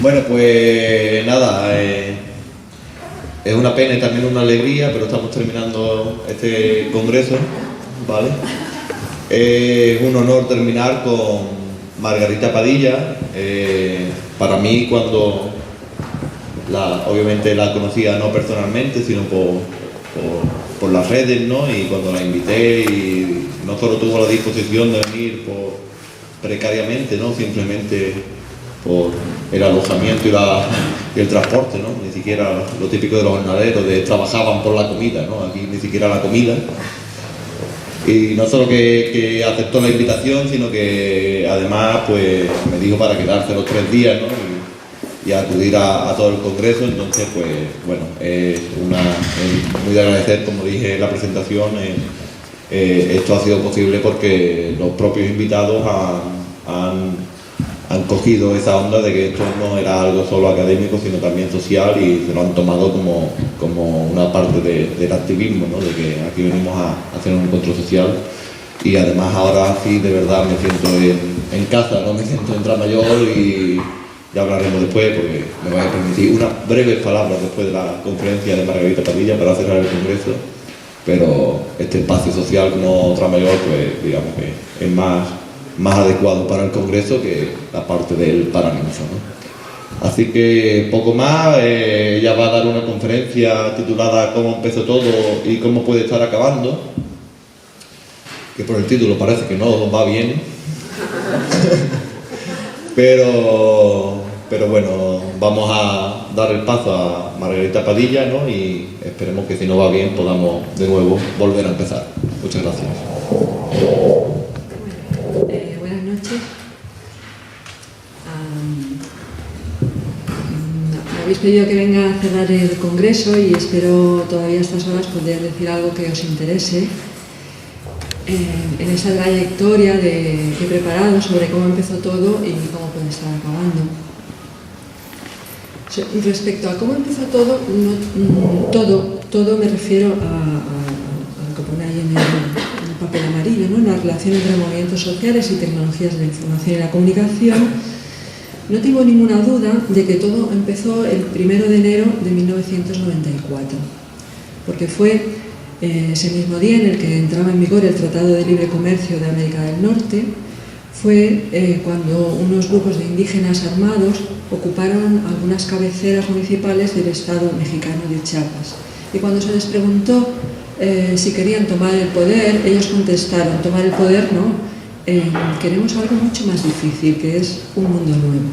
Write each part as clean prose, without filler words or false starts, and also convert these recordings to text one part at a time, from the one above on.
Bueno, pues nada, es una pena y también una alegría, pero estamos terminando este congreso, ¿vale? Es un honor terminar con Margarita Padilla. Para mí, cuando obviamente la conocía no personalmente, sino por las redes, ¿no? Y cuando la invité, y no solo tuvo la disposición de venir precariamente, ¿no? Simplemente por el alojamiento y el transporte, ¿no? Ni siquiera lo típico de los jornaleros, de trabajaban por la comida, ¿no? Aquí ni siquiera la comida. Y no solo que aceptó la invitación, sino que además pues me dijo para quedarse los 3 días, ¿no? Y acudir a todo el congreso. Entonces pues bueno, es muy de agradecer, como dije en la presentación. Esto ha sido posible porque los propios invitados han cogido esa onda de que esto no era algo solo académico, sino también social, y se lo han tomado como una parte del activismo, ¿no? De que aquí venimos a hacer un encuentro social. Y además ahora sí, de verdad me siento en casa, no me siento en Tramayor, y ya hablaremos después, porque me vais a permitir unas breves palabras después de la conferencia de Margarita Padilla para cerrar el congreso. Pero este espacio social como Tramayor, pues digamos que es más adecuado para el congreso que la parte del Paraninfo, ¿no? Así que poco más. Ella va a dar una conferencia titulada "Cómo empezó todo y cómo puede estar acabando", que por el título parece que no va bien. pero bueno, vamos a dar el paso a Margarita Padilla, ¿no? Y esperemos que si no va bien podamos de nuevo volver a empezar. Muchas gracias. Buenas noches. Me habéis pedido que venga a cerrar el congreso y espero todavía a estas horas poder decir algo que os interese en esa trayectoria que he preparado sobre cómo empezó todo y cómo puede estar acabando. Respecto a cómo empezó todo, todo me refiero a lo que pone ahí en el papel amarillo, ¿no? En la relación entre movimientos sociales y tecnologías de la información y la comunicación. No tengo ninguna duda de que todo empezó el 1 de enero de 1994, porque fue ese mismo día en el que entraba en vigor el Tratado de Libre Comercio de América del Norte. Fue cuando unos grupos de indígenas armados ocuparon algunas cabeceras municipales del estado mexicano de Chiapas. Y cuando se les preguntó si querían tomar el poder, ellos contestaron: tomar el poder no, queremos algo mucho más difícil, que es un mundo nuevo.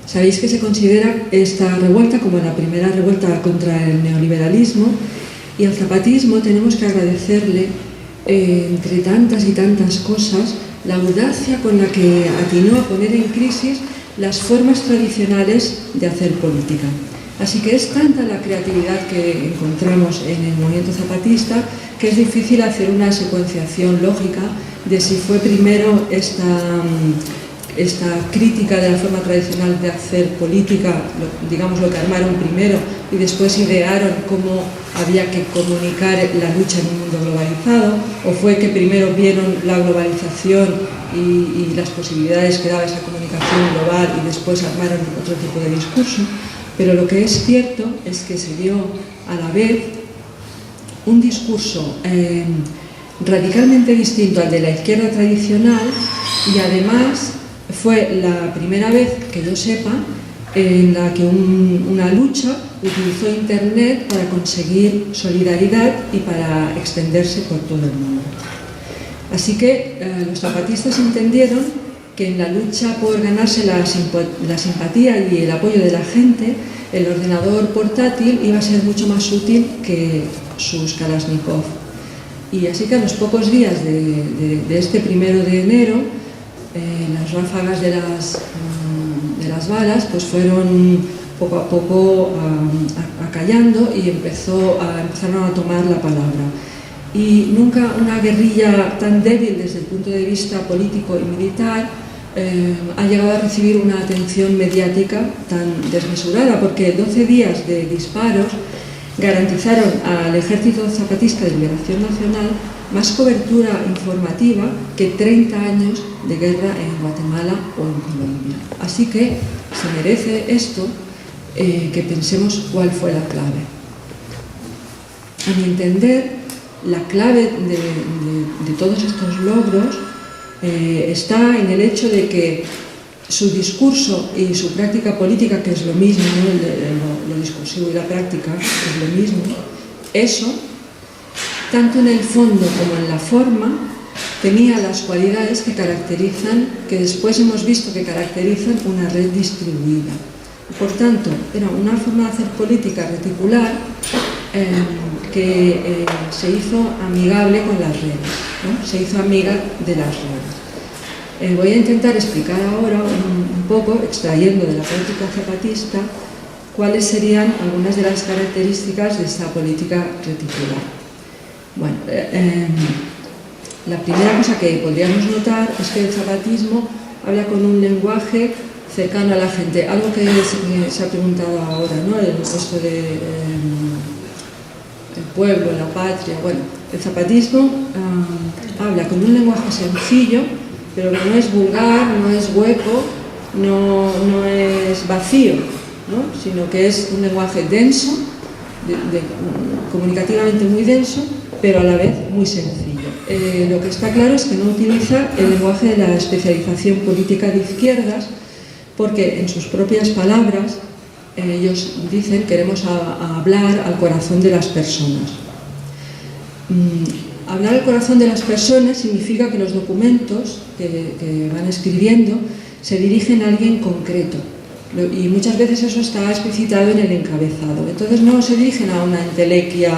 Sabéis que se considera esta revuelta como la primera revuelta contra el neoliberalismo, y al zapatismo tenemos que agradecerle, entre tantas y tantas cosas, la audacia con la que atinó a poner en crisis las formas tradicionales de hacer política. Así que es tanta la creatividad que encontramos en el movimiento zapatista que es difícil hacer una secuenciación lógica de si fue primero esta crítica de la forma tradicional de hacer política, digamos lo que armaron primero, y después idearon cómo había que comunicar la lucha en un mundo globalizado, o fue que primero vieron la globalización y las posibilidades que daba esa comunicación global y después armaron otro tipo de discurso. Pero lo que es cierto es que se dio a la vez un discurso radicalmente distinto al de la izquierda tradicional, y además fue la primera vez que yo sepa en la que una lucha utilizó Internet para conseguir solidaridad y para extenderse por todo el mundo. Así que los zapatistas entendieron que en la lucha por ganarse la simpatía y el apoyo de la gente, el ordenador portátil iba a ser mucho más útil que sus Kalashnikov. Y así que a los pocos días de este 1 de enero, las ráfagas de las balas pues fueron poco a poco acallando y empezaron a tomar la palabra. Y nunca una guerrilla tan débil desde el punto de vista político y militar ha llegado a recibir una atención mediática tan desmesurada, porque 12 días de disparos garantizaron al Ejército Zapatista de Liberación Nacional más cobertura informativa que 30 años de guerra en Guatemala o en Colombia. Así que se merece esto que pensemos cuál fue la clave. A mi entender, la clave de todos estos logros está en el hecho de que su discurso y su práctica política, que es lo mismo, ¿no? lo discursivo y la práctica es lo mismo, eso, tanto en el fondo como en la forma, tenía las cualidades que caracterizan, que después hemos visto que caracterizan una red distribuida. Por tanto, era una forma de hacer política reticular que se hizo amigable con las redes, ¿no? Se hizo amiga de las redes. Voy a intentar explicar ahora un poco, extrayendo de la política zapatista, cuáles serían algunas de las características de esta política reticular. Bueno, la primera cosa que podríamos notar es que el zapatismo habla con un lenguaje cercano a la gente, algo que se ha preguntado ahora, ¿no? Esto de el pueblo, la patria. Bueno, el zapatismo habla con un lenguaje sencillo, pero que no es vulgar, no es hueco, no es vacío, ¿no? Sino que es un lenguaje denso, comunicativamente muy denso, pero a la vez muy sencillo. Lo que está claro es que no utiliza el lenguaje de la especialización política de izquierdas, porque en sus propias palabras ellos dicen queremos hablar al corazón de las personas. Hablar al corazón de las personas significa que los documentos que van escribiendo se dirigen a alguien concreto, y muchas veces eso está explicitado en el encabezado. Entonces no se dirigen a una entelequia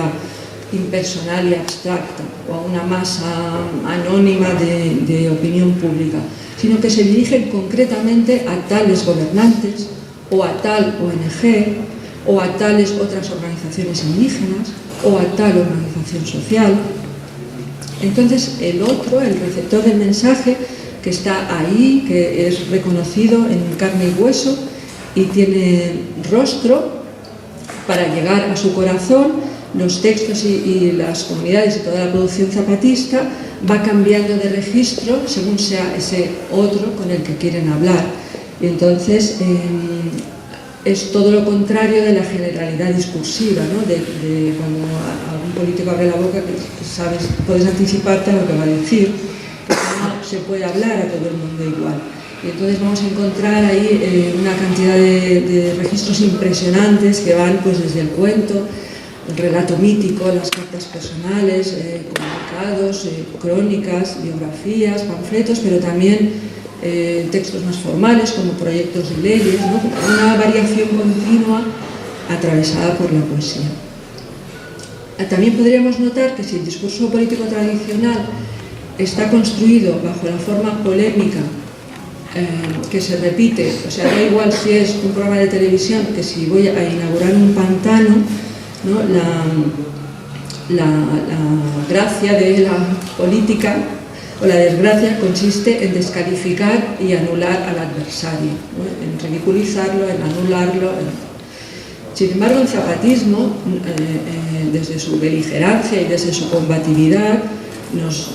impersonal y abstracta o a una masa anónima de opinión pública, sino que se dirigen concretamente a tales gobernantes o a tal ONG o a tales otras organizaciones indígenas o a tal organización social. Entonces el otro, el receptor del mensaje, que está ahí, que es reconocido en carne y hueso y tiene rostro para llegar a su corazón, los textos y las comunidades y toda la producción zapatista va cambiando de registro según sea ese otro con el que quieren hablar. Y entonces es todo lo contrario de la generalidad discursiva, ¿no? De cuando algún político abre la boca, que sabes, puedes anticiparte a lo que va a decir, que no se puede hablar a todo el mundo igual. Y entonces vamos a encontrar ahí una cantidad de registros impresionantes que van pues desde el cuento, el relato mítico, las cartas personales, comunicados, crónicas, biografías, panfletos, pero también textos más formales como proyectos de leyes, ¿no? Una variación continua atravesada por la poesía. También podríamos notar que si el discurso político tradicional está construido bajo la forma polémica que se repite, o sea, da igual si es un programa de televisión que si voy a inaugurar un pantano, ¿no? La gracia de la política o la desgracia consiste en descalificar y anular al adversario, ¿no? En ridiculizarlo, en anularlo. Sin embargo, el zapatismo, desde su beligerancia y desde su combatividad, nos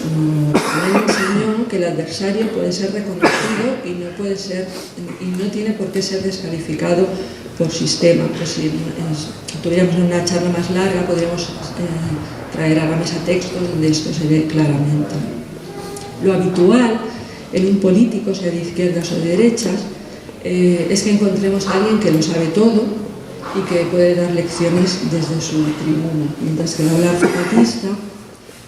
enseñó que el adversario puede ser reconocido y no tiene por qué ser descalificado por sistema. Pues si tuviéramos una charla más larga, podríamos traer a la mesa textos donde esto se ve claramente. Lo habitual en un político, sea de izquierdas o de derechas, es que encontremos a alguien que lo sabe todo y que puede dar lecciones desde su tribuna, mientras que el hablar zapatista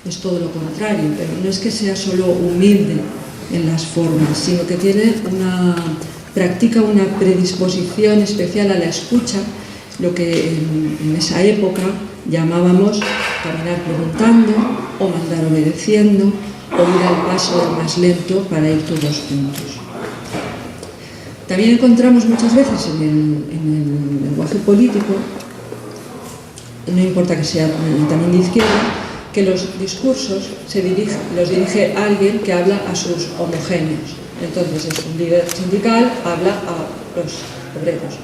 es todo lo contrario, pero no es que sea solo humilde en las formas, sino que practica una predisposición especial a la escucha, lo que en esa época llamábamos caminar preguntando o mandar obedeciendo o ir al paso del más lento para ir todos juntos. También encontramos muchas veces en el lenguaje político, no importa que sea también de izquierda, que los discursos los dirige alguien que habla a sus homogéneos. Entonces es un líder sindical, habla a los obreros,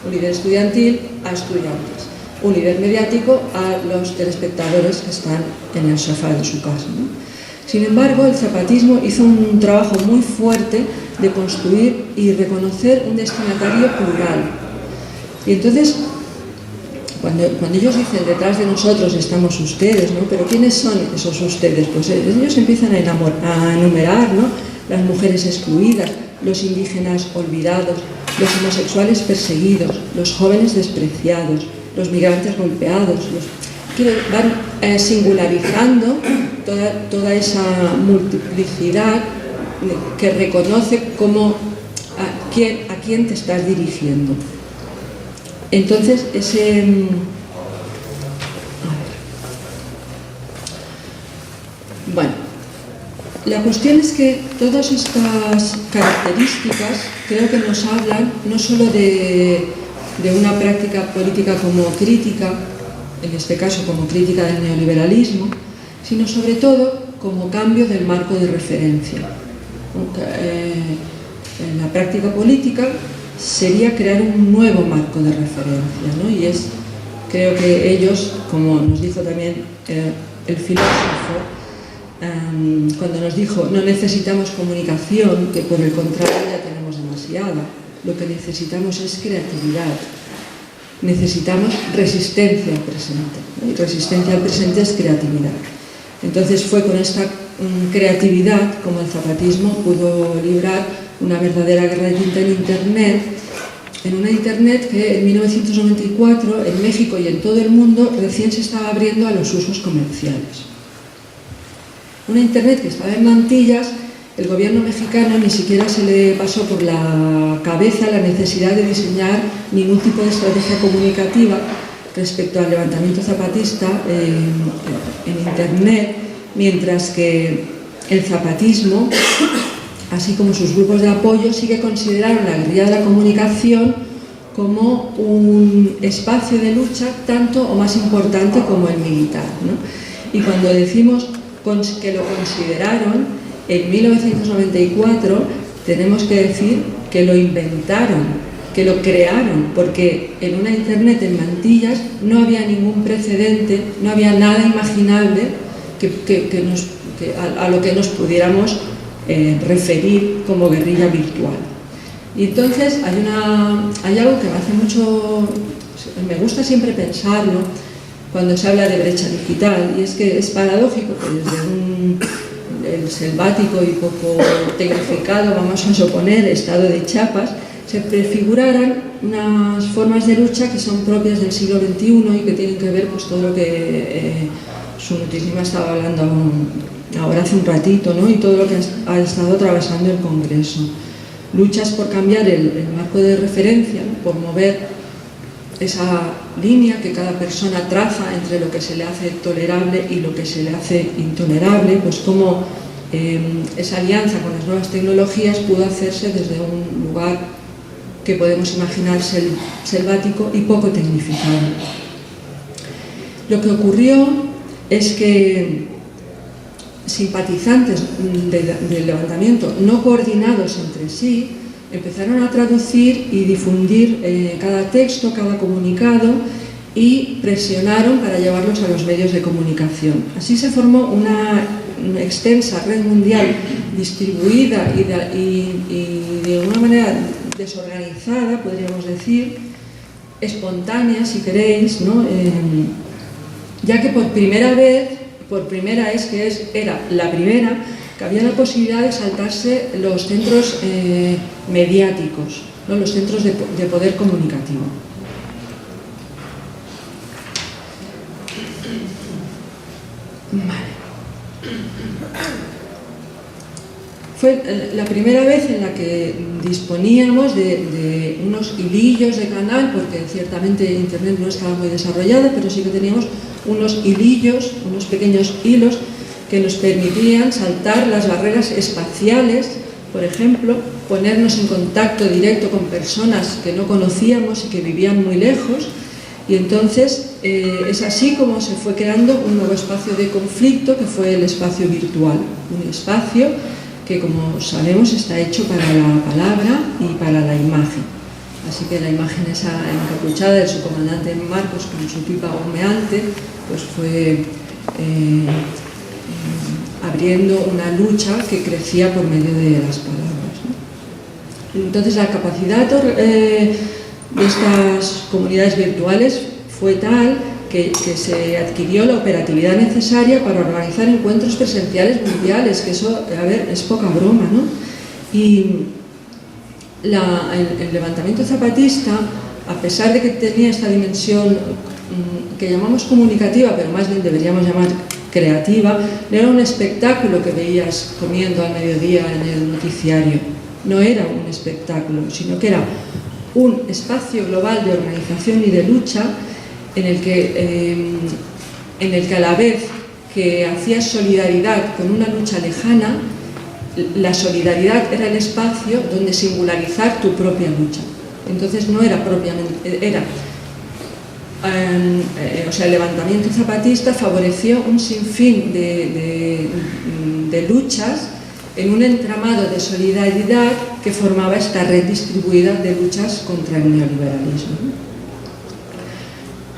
un líder estudiantil a estudiantes, un líder mediático a los telespectadores que están en el sofá de su casa, ¿no? Sin embargo, el zapatismo hizo un trabajo muy fuerte de construir y reconocer un destinatario plural. Y entonces, cuando ellos dicen detrás de nosotros estamos ustedes, ¿no? Pero ¿quiénes son esos ustedes? Pues ellos empiezan a enumerar, ¿no? Las mujeres excluidas, los indígenas olvidados, los homosexuales perseguidos, los jóvenes despreciados, los migrantes golpeados, van singularizando toda esa multiplicidad que reconoce como a quién te estás dirigiendo. Entonces, bueno, la cuestión es que todas estas características creo que nos hablan no solo de una práctica política como crítica, en este caso como crítica del neoliberalismo, sino sobre todo como cambio del marco de referencia. En la práctica política sería crear un nuevo marco de referencia, ¿no? Y creo que ellos, como nos dijo también el filósofo, cuando nos dijo no necesitamos comunicación, que por el contrario ya tenemos demasiada, lo que necesitamos es creatividad, necesitamos resistencia al presente, ¿no? Y resistencia al presente es creatividad. Entonces fue con esta creatividad como el zapatismo pudo librar una verdadera guerra de tinta en Internet, en una Internet que en 1994 en México y en todo el mundo recién se estaba abriendo a los usos comerciales. Una Internet que estaba en mantillas, el gobierno mexicano ni siquiera se le pasó por la cabeza la necesidad de diseñar ningún tipo de estrategia comunicativa respecto al levantamiento zapatista en Internet, mientras que el zapatismo, así como sus grupos de apoyo, sí que consideraron la guerrilla de la comunicación como un espacio de lucha tanto o más importante como el militar, ¿no? Y cuando decimos que lo consideraron, en 1994 tenemos que decir que lo inventaron, que lo crearon, porque en una Internet en mantillas no había ningún precedente, no había nada imaginable a lo que nos pudiéramos referir como guerrilla virtual. Y entonces hay algo que me gusta siempre pensarlo cuando se habla de brecha digital, y es que es paradójico que desde el selvático y poco tecnificado, vamos a suponer, estado de Chiapas, se prefiguraran unas formas de lucha que son propias del siglo XXI y que tienen que ver pues todo lo que su notísima estaba hablando ahora hace un ratito, ¿no? Y todo lo que ha estado atravesando el Congreso. Luchas por cambiar el marco de referencia, ¿no? Por mover esa línea que cada persona traza entre lo que se le hace tolerable y lo que se le hace intolerable, pues como esa alianza con las nuevas tecnologías pudo hacerse desde un lugar que podemos imaginar selvático y poco tecnificado. Lo que ocurrió es que simpatizantes del levantamiento no coordinados entre sí empezaron a traducir y difundir cada texto, cada comunicado, y presionaron para llevarlos a los medios de comunicación. Así se formó una extensa red mundial distribuida y de una manera desorganizada, podríamos decir, espontánea, si queréis, ¿no? Ya que era la primera, que había la posibilidad de saltarse los centros mediáticos, ¿no? Los centros de poder comunicativo. Vale. Fue la primera vez en la que disponíamos de unos hilillos de canal, porque ciertamente Internet no estaba muy desarrollada, pero sí que teníamos unos hilillos, unos pequeños hilos que nos permitían saltar las barreras espaciales, por ejemplo, ponernos en contacto directo con personas que no conocíamos y que vivían muy lejos. Y entonces es así como se fue creando un nuevo espacio de conflicto, que fue el espacio virtual, un espacio que, como sabemos, está hecho para la palabra y para la imagen. Así que la imagen esa encapuchada de su comandante Marcos con su pipa humeante, pues fue abriendo una lucha que crecía por medio de las palabras, ¿no? Entonces la capacidad de estas comunidades virtuales fue tal que se adquirió la operatividad necesaria para organizar encuentros presenciales mundiales, que eso, a ver, es poca broma, ¿no? Y el levantamiento zapatista, a pesar de que tenía esta dimensión que llamamos comunicativa, pero más bien deberíamos llamar creativa, no era un espectáculo que veías comiendo al mediodía en el noticiario, no era un espectáculo, sino que era un espacio global de organización y de lucha en el que a la vez que hacías solidaridad con una lucha lejana, la solidaridad era el espacio donde singularizar tu propia lucha. Entonces no era propiamente, o sea, el levantamiento zapatista favoreció un sinfín de luchas en un entramado de solidaridad que formaba esta red distribuida de luchas contra el neoliberalismo.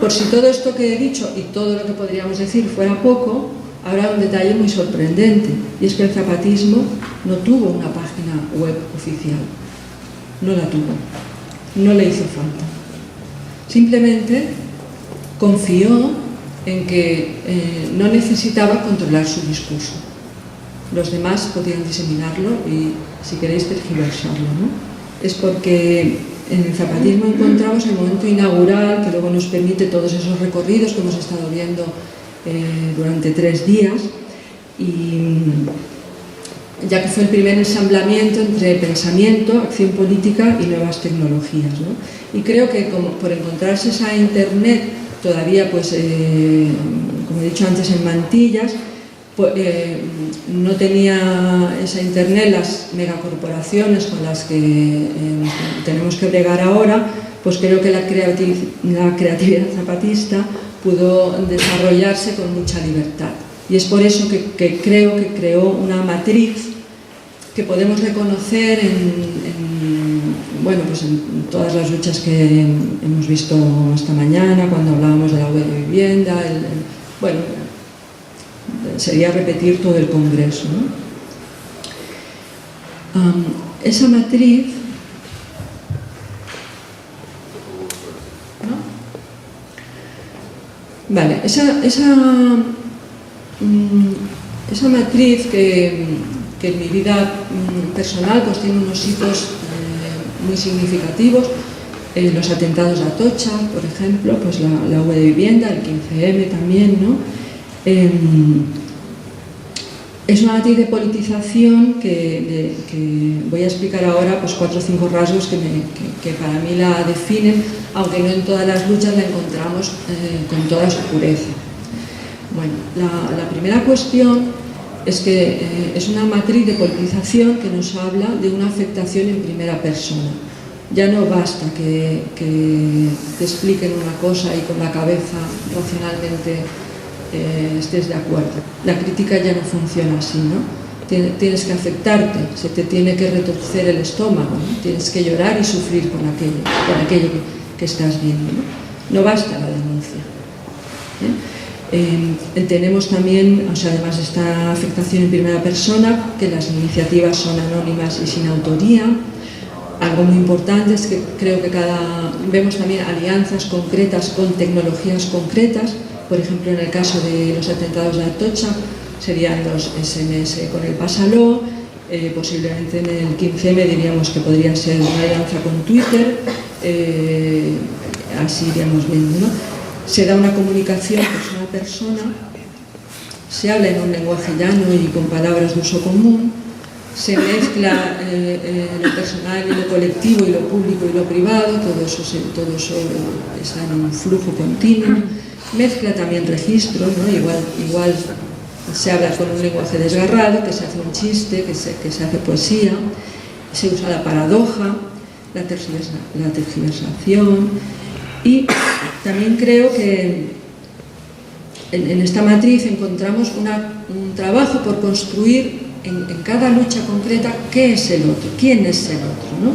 Por si todo esto que he dicho y todo lo que podríamos decir fuera poco, habrá un detalle muy sorprendente, y es que el zapatismo no tuvo una página web oficial, no la tuvo, no le hizo falta. Simplemente confió en que no necesitaba controlar su discurso. Los demás podían diseminarlo y, si queréis, tergiversarlo, ¿no? Es porque en el zapatismo encontramos el momento inaugural que luego nos permite todos esos recorridos que hemos estado viendo durante 3 días, y ya que fue el primer ensamblamiento entre pensamiento, acción política y nuevas tecnologías, ¿no? Y creo que por encontrarse esa internet todavía, pues, como he dicho antes, en mantillas, no tenía esa internet las megacorporaciones con las que tenemos que bregar ahora, pues creo que la creatividad zapatista pudo desarrollarse con mucha libertad. Y es por eso que creo que creó una matriz que podemos reconocer bueno, pues en todas las luchas que hemos visto esta mañana, cuando hablábamos de la web de vivienda, bueno, sería repetir todo el congreso, ¿no? Esa matriz, ¿no? Vale, esa matriz que en mi vida personal pues tiene unos hitos muy significativos, los atentados de Atocha, por ejemplo, pues la web de vivienda, el 15M también, ¿no? Es una matriz de politización que voy a explicar ahora, pues 4 o 5 rasgos que para mí la definen, aunque no en todas las luchas la encontramos con toda su pureza. Bueno, la primera cuestión es que es una matriz de politización que nos habla de una afectación en primera persona. Ya no basta que te expliquen una cosa y con la cabeza racionalmente estés de acuerdo. La crítica ya no funciona así, ¿no? Tienes que afectarte, se te tiene que retorcer el estómago, ¿no? Tienes que llorar y sufrir con aquello que estás viendo, ¿no? No basta la denuncia, tenemos también, o sea, además de esta afectación en primera persona, que las iniciativas son anónimas y sin autoría. Algo muy importante es que creo que vemos también alianzas concretas con tecnologías concretas. Por ejemplo, en el caso de los atentados de Atocha serían los SMS con el Pásalo, posiblemente en el 15M diríamos que podría ser una alianza con Twitter, así iríamos viendo, ¿no? Se da una comunicación persona a persona, se habla en un lenguaje llano y con palabras de uso común, se mezcla lo personal y lo colectivo y lo público y lo privado, todo eso está en un flujo continuo. Mezcla también registros, ¿no? Igual se habla con un lenguaje desgarrado, que se hace un chiste, que se hace poesía, se usa la paradoja, la tergiversación, y también creo que en esta matriz encontramos un trabajo por construir en cada lucha concreta qué es el otro, quién es el otro, ¿no?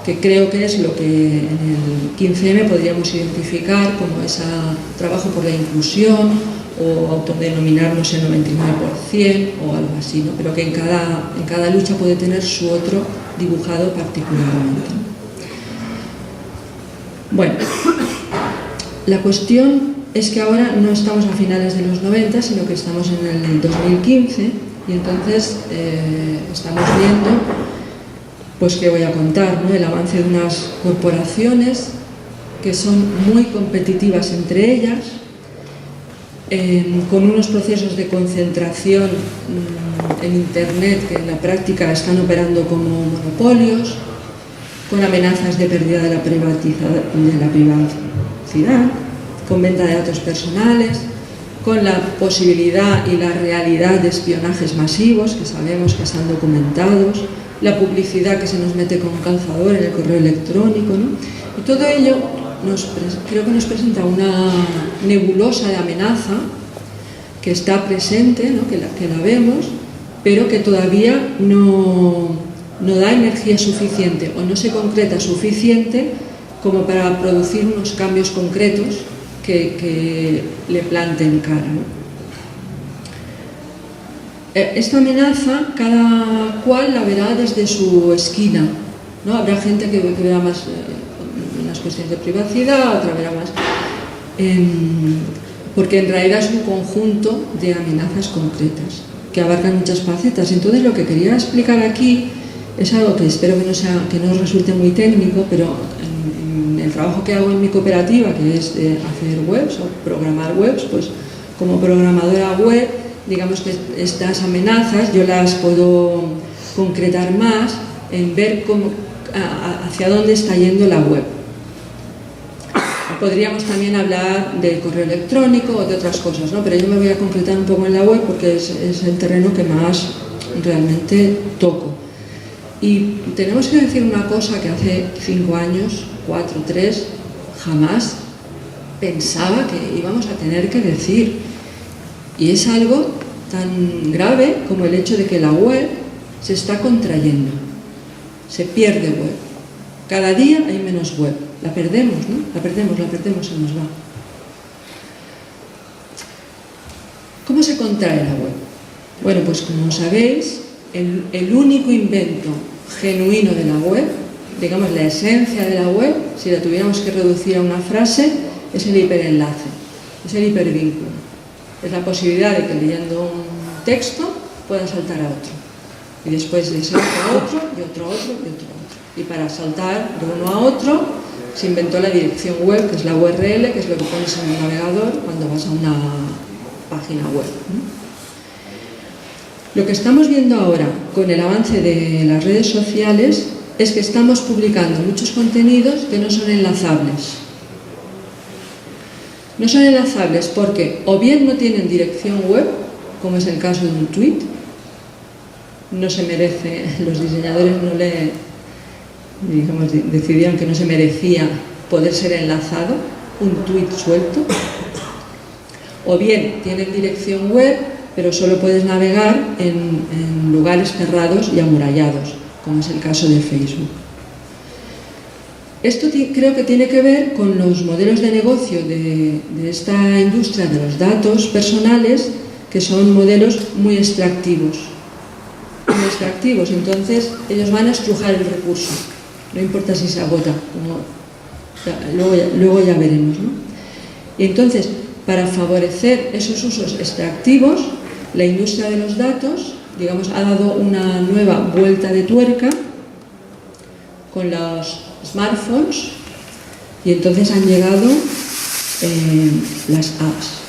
que creo que es lo que en el 15M podríamos identificar como ese trabajo por la inclusión o autodenominarnos el 99% o algo así, ¿no? Pero que en cada lucha puede tener su otro dibujado particularmente. Bueno, la cuestión es que ahora no estamos a finales de los 90, sino que estamos en el 2015 y entonces estamos viendo, pues que voy a contar, ¿no? El avance de unas corporaciones que son muy competitivas entre ellas, con unos procesos de concentración en Internet que en la práctica están operando como monopolios, con amenazas de pérdida de la privacidad, con venta de datos personales, con la posibilidad y la realidad de espionajes masivos que sabemos que están documentados, la publicidad que se nos mete con calzador en el correo electrónico, ¿no? Y todo ello creo que nos presenta una nebulosa de amenaza que está presente, ¿no? que la vemos, pero que todavía no da energía suficiente o no se concreta suficiente como para producir unos cambios concretos que le planten cara, ¿no? Esta amenaza cada cual la verá desde su esquina, ¿no? Habrá gente que verá más las cuestiones de privacidad, otra verá más porque en realidad es un conjunto de amenazas concretas que abarcan muchas facetas. Entonces lo que quería explicar aquí es algo que espero que no resulte muy técnico, pero en el trabajo que hago en mi cooperativa, que es hacer webs o programar webs, pues como programadora web, digamos que estas amenazas yo las puedo concretar más en ver hacia dónde está yendo la web. Podríamos también hablar del correo electrónico o de otras cosas, ¿no? Pero yo me voy a concretar un poco en la web porque es el terreno que más realmente toco. Y tenemos que decir una cosa que hace 5 años, 4, 3, jamás pensaba que íbamos a tener que decir. Y es algo tan grave como el hecho de que la web se está contrayendo. Se pierde web. Cada día hay menos web. La perdemos, ¿no? La perdemos, se nos va. ¿Cómo se contrae la web? Bueno, pues como sabéis, el único invento genuino de la web, digamos la esencia de la web, si la tuviéramos que reducir a una frase, es el hiperenlace, es el hipervínculo. Es la posibilidad de que leyendo un texto pueda saltar a otro. Y después de ese otro a otro, y otro a otro, y otro a otro. Y para saltar de uno a otro se inventó la dirección web, que es la URL, que es lo que pones en el navegador cuando vas a una página web, ¿no? Lo que estamos viendo ahora con el avance de las redes sociales es que estamos publicando muchos contenidos que no son enlazables. No son enlazables porque o bien no tienen dirección web, como es el caso de un tweet, no se merece, los diseñadores decidieron que no se merecía poder ser enlazado, un tweet suelto, o bien tienen dirección web, pero solo puedes navegar en lugares cerrados y amurallados, como es el caso de Facebook. Esto creo que tiene que ver con los modelos de negocio de esta industria de los datos personales, que son modelos muy extractivos. Entonces ellos van a estrujar el recurso, no importa si se agota, luego ya veremos, ¿no? Y entonces, para favorecer esos usos extractivos, la industria de los datos, digamos, ha dado una nueva vuelta de tuerca con los smartphones y entonces han llegado las apps.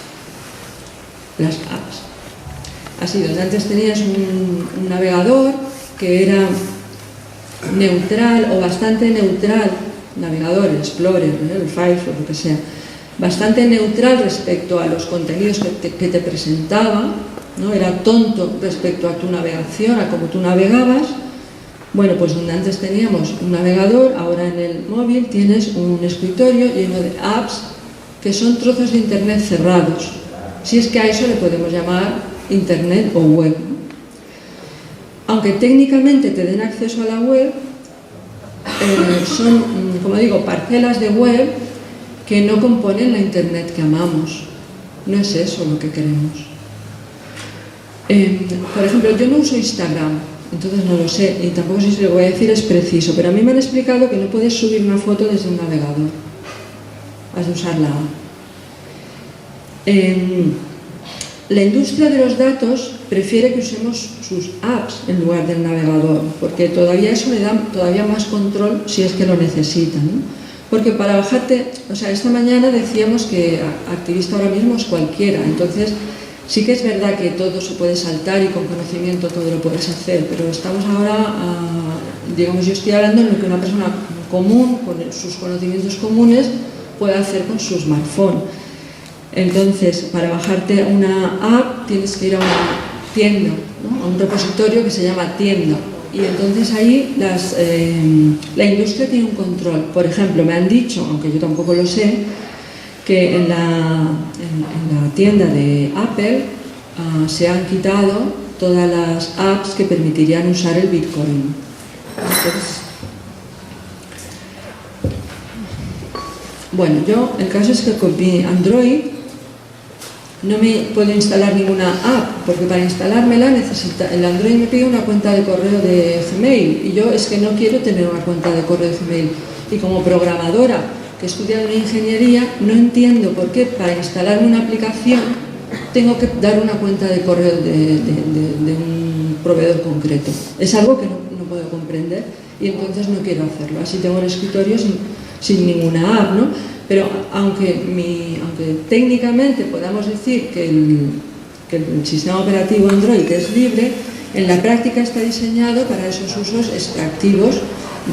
Así, donde antes tenías un navegador que era neutral o bastante neutral, navegador, el Explorer, el Firefox, lo que sea, bastante neutral respecto a los contenidos que te presentaba, ¿no? Era tonto respecto a tu navegación, a cómo tú navegabas. Bueno, pues donde antes teníamos un navegador, ahora en el móvil tienes un escritorio lleno de apps que son trozos de internet cerrados, si es que a eso le podemos llamar internet o web. Aunque técnicamente te den acceso a la web, son, como digo, parcelas de web que no componen la Internet que amamos. No es eso lo que queremos. Por ejemplo, yo no uso Instagram, entonces no lo sé, y tampoco sé si lo voy a decir es preciso, pero a mí me han explicado que no puedes subir una foto desde un navegador. Has de usar la app. La industria de los datos prefiere que usemos sus apps en lugar del navegador, porque todavía eso le da todavía más control si es que lo necesitan, ¿no? Porque para bajarte, o sea, esta mañana decíamos que activista ahora mismo es cualquiera, entonces sí que es verdad que todo se puede saltar y con conocimiento todo lo puedes hacer, pero estamos ahora, digamos, yo estoy hablando en lo que una persona común, con sus conocimientos comunes, puede hacer con su smartphone. Entonces, para bajarte una app tienes que ir a una tienda, ¿no? A un repositorio que se llama tienda. Y entonces ahí la industria tiene un control. Por ejemplo, me han dicho, aunque yo tampoco lo sé, que en la tienda de Apple se han quitado todas las apps que permitirían usar el Bitcoin. Entonces, bueno, el caso es que con mi Android no me puedo instalar ninguna app, porque para instalármela el Android me pide una cuenta de correo de Gmail, y yo es que no quiero tener una cuenta de correo de Gmail. Y como programadora que he estudiado en ingeniería, no entiendo por qué para instalarme una aplicación tengo que dar una cuenta de correo de un proveedor concreto. Es algo que no puedo comprender y entonces no quiero hacerlo. Así tengo el escritorio sin ninguna app, ¿no? Pero aunque técnicamente podamos decir que el sistema operativo Android es libre, en la práctica está diseñado para esos usos extractivos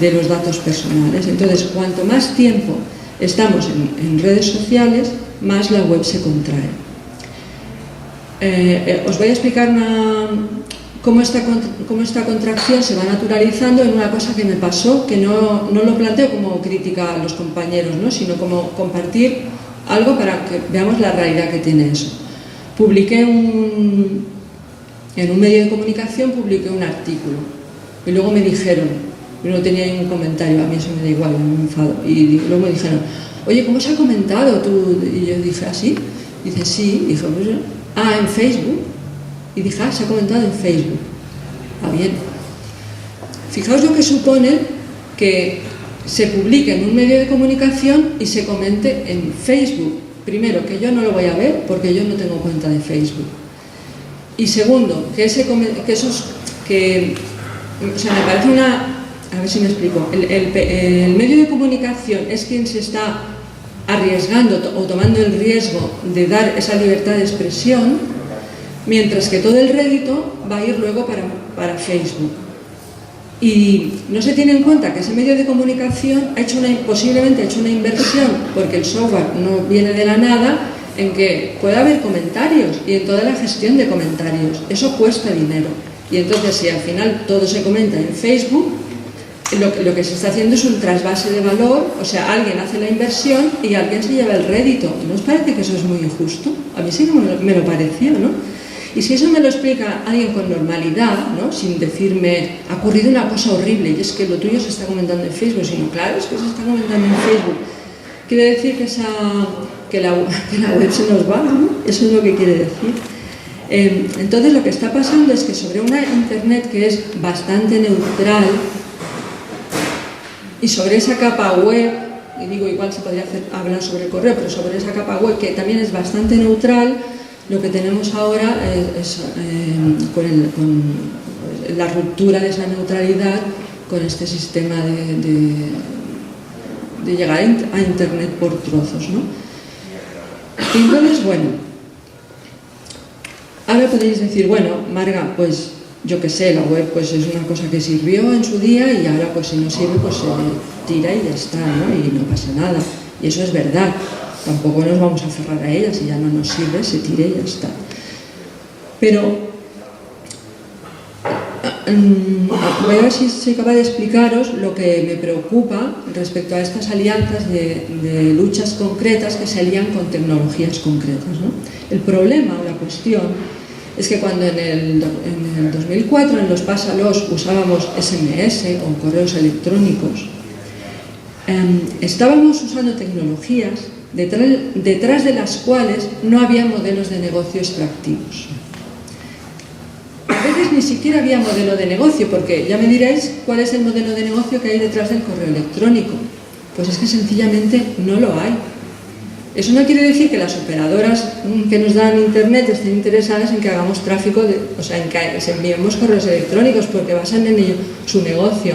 de los datos personales. Entonces, cuanto más tiempo estamos en redes sociales, más la web se contrae. Os voy a explicar cómo esta contracción se va naturalizando en una cosa que me pasó, que no lo planteo como crítica a los compañeros, ¿no? Sino como compartir algo para que veamos la realidad que tiene eso. En un medio de comunicación publiqué un artículo y luego me dijeron, yo no tenía ningún comentario, a mí eso me da igual, no me enfado, y luego me dijeron, oye, ¿cómo se ha comentado tú? Y yo dije, ¿así? Dice, sí, y dije, pues, en Facebook. Y dije, se ha comentado en Facebook. Bien. Fijaos lo que supone que se publique en un medio de comunicación y se comente en Facebook. Primero, que yo no lo voy a ver porque yo no tengo cuenta de Facebook. Y segundo, me parece a ver si me explico. El medio de comunicación es quien se está arriesgando o tomando el riesgo de dar esa libertad de expresión, mientras que todo el rédito va a ir luego para Facebook. Y no se tiene en cuenta que ese medio de comunicación posiblemente ha hecho una inversión, porque el software no viene de la nada, en que puede haber comentarios y en toda la gestión de comentarios. Eso cuesta dinero. Y entonces, si al final todo se comenta en Facebook, lo que se está haciendo es un trasvase de valor, o sea, alguien hace la inversión y alguien se lleva el rédito. ¿No os parece que eso es muy injusto? A mí sí que me lo pareció, ¿no? Y si eso me lo explica alguien con normalidad, ¿no? Sin decirme, ha ocurrido una cosa horrible y es que lo tuyo se está comentando en Facebook, sino, claro, es que se está comentando en Facebook. Quiere decir que la web se nos va, ¿no? Eso es lo que quiere decir. Entonces, lo que está pasando es que sobre una Internet que es bastante neutral, y sobre esa capa web, y digo, igual se podría hablar sobre el correo, pero sobre esa capa web que también es bastante neutral, lo que tenemos ahora es con la ruptura de esa neutralidad con este sistema de llegar a Internet por trozos, ¿no? Y entonces, bueno, ahora podéis decir, bueno, Marga, pues yo qué sé, la web pues es una cosa que sirvió en su día y ahora pues si no sirve pues se tira y ya está, ¿no? Y no pasa nada. Y eso es verdad. Tampoco nos vamos a aferrar a ella, si ya no nos sirve, se tire y ya está. Pero voy a ver si soy capaz de explicaros lo que me preocupa respecto a estas alianzas de luchas concretas que se alían con tecnologías concretas, ¿no? El problema o la cuestión es que cuando en el 2004 en los pásalos usábamos SMS o correos electrónicos, estábamos usando tecnologías detrás de las cuales no había modelos de negocio extractivos. A veces ni siquiera había modelo de negocio, porque ya me diréis cuál es el modelo de negocio que hay detrás del correo electrónico. Pues es que sencillamente no lo hay. Eso no quiere decir que las operadoras que nos dan internet estén interesadas en que hagamos tráfico, o sea, en que enviemos correos electrónicos, porque basan en ello su negocio.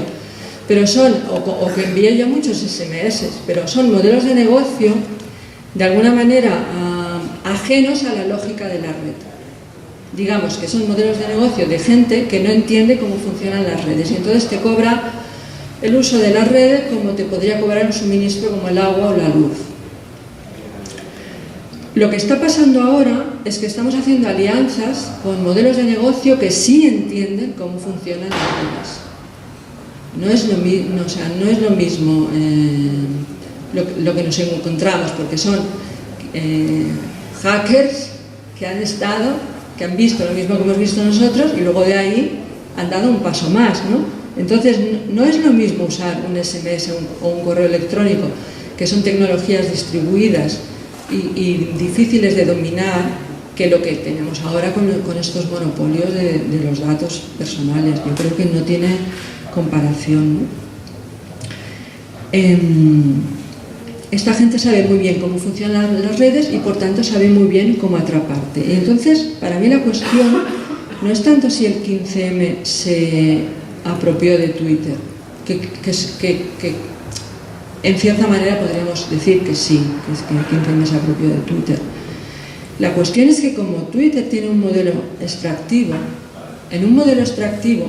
Pero son, o que envíe yo muchos SMS, pero son modelos de negocio de alguna manera ajenos a la lógica de la red. Digamos que son modelos de negocio de gente que no entiende cómo funcionan las redes y entonces te cobra el uso de la red como te podría cobrar un suministro como el agua o la luz. Lo que está pasando ahora es que estamos haciendo alianzas con modelos de negocio que sí entienden cómo funcionan las redes. No es lo mismo lo que nos encontramos, porque son hackers que han visto lo mismo que hemos visto nosotros y luego de ahí han dado un paso más, ¿no? Entonces no es lo mismo usar un SMS o un correo electrónico, que son tecnologías distribuidas y difíciles de dominar, que lo que tenemos ahora con estos monopolios de los datos personales. Yo creo que no tiene comparación, ¿no? Esta gente sabe muy bien cómo funcionan las redes y por tanto sabe muy bien cómo atraparte. Y entonces, para mí la cuestión no es tanto si el 15M se apropió de Twitter, que en cierta manera podríamos decir que sí, que el 15M se apropió de Twitter. La cuestión es que como Twitter tiene un modelo extractivo, en un modelo extractivo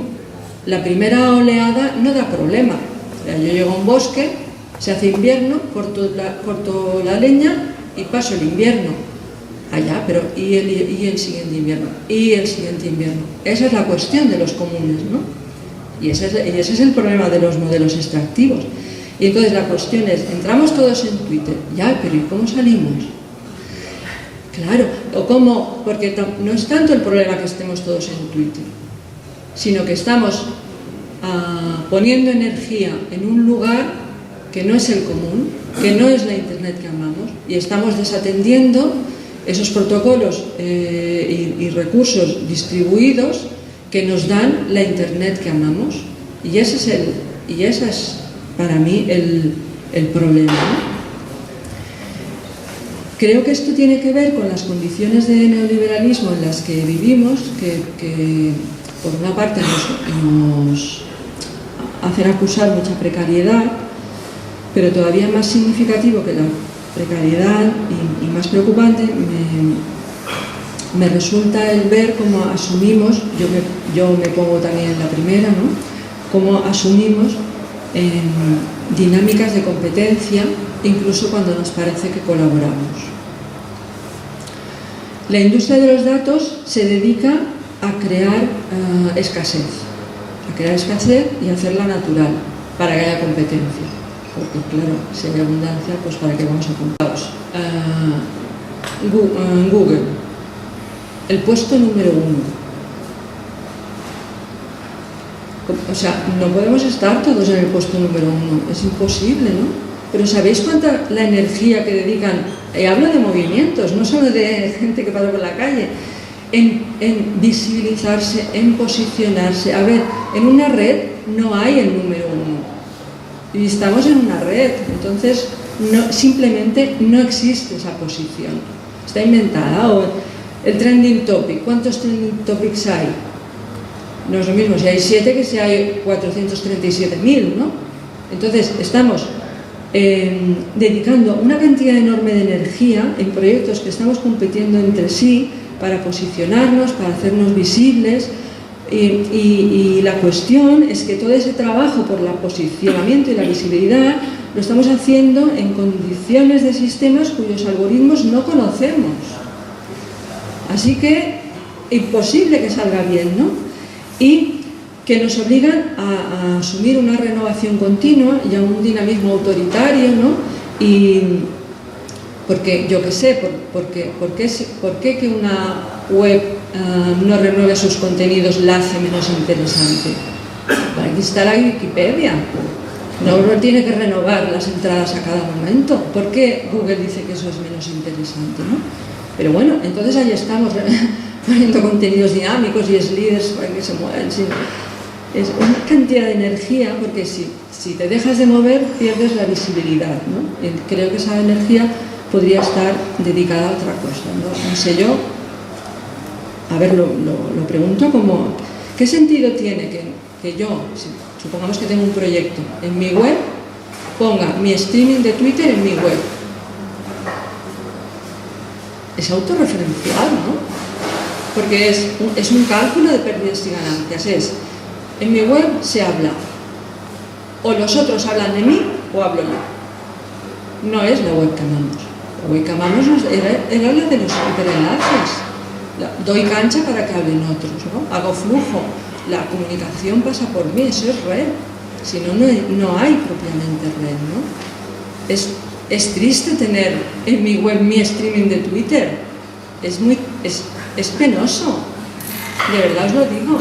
la primera oleada no da problema. O sea, yo llego a un bosque, se hace invierno, corto la leña y paso el invierno allá, pero y el siguiente invierno, y el siguiente invierno. Esa es la cuestión de los comunes, ¿no? Y ese es el problema de los modelos extractivos. Y entonces la cuestión es, entramos todos en Twitter, ya, pero ¿y cómo salimos? Claro, porque no es tanto el problema que estemos todos en Twitter, sino que estamos poniendo energía en un lugar que no es el común, que no es la Internet que amamos, y estamos desatendiendo esos protocolos y recursos distribuidos que nos dan la Internet que amamos. Y ese es para mí el problema, ¿no? Creo que esto tiene que ver con las condiciones de neoliberalismo en las que vivimos, que por una parte nos hacen acusar mucha precariedad, pero todavía más significativo que la precariedad y más preocupante me resulta el ver cómo asumimos, yo me pongo también en la primera, ¿no? Cómo asumimos dinámicas de competencia, incluso cuando nos parece que colaboramos. La industria de los datos se dedica a crear escasez y hacerla natural para que haya competencia. Porque claro, si hay abundancia, pues para qué vamos a compraros. Google, el puesto número 1. O sea, no podemos estar todos en el puesto número 1, es imposible, ¿no? Pero ¿sabéis cuánta la energía que dedican? Hablo de movimientos, no solo de gente que pasa por la calle, en visibilizarse, en posicionarse. A ver, en una red no hay el número 1 y estamos en una red, entonces simplemente no existe esa posición, está inventada. O el trending topic, ¿cuántos trending topics hay? No es lo mismo si hay 7 que si hay 437.000, ¿no? Entonces estamos dedicando una cantidad enorme de energía en proyectos que estamos compitiendo entre sí para posicionarnos, para hacernos visibles, y la cuestión es que todo ese trabajo por el posicionamiento y la visibilidad lo estamos haciendo en condiciones de sistemas cuyos algoritmos no conocemos. Así que imposible que salga bien, ¿no? Y que nos obligan a asumir una renovación continua y a un dinamismo autoritario, ¿no? Y porque, yo qué sé, ¿por qué que una web no renueve sus contenidos la hace menos interesante? Aquí está la Wikipedia. No tiene que renovar las entradas a cada momento. ¿Por qué Google dice que eso es menos interesante, ¿no? Pero bueno, entonces ahí estamos poniendo contenidos dinámicos y sliders para que se muevan. Es una cantidad de energía, porque si te dejas de mover pierdes la visibilidad, ¿no? Y creo que esa energía podría estar dedicada a otra cosa, ¿no? No sé yo, a ver, lo pregunto como, ¿qué sentido tiene que yo, supongamos que tengo un proyecto en mi web, ponga mi streaming de Twitter en mi web? Es autorreferencial, ¿no? Porque es un cálculo de pérdidas y ganancias. En mi web se habla, o los otros hablan de mí o hablo yo. No es la web que amamos. La web que amamos era la de los hiperenlaces. Doy cancha para que hablen otros, ¿no? Hago flujo. La comunicación pasa por mí, eso es red. Si no, no hay propiamente red, ¿no? Es triste tener en mi web mi streaming de Twitter. Es penoso. De verdad os lo digo.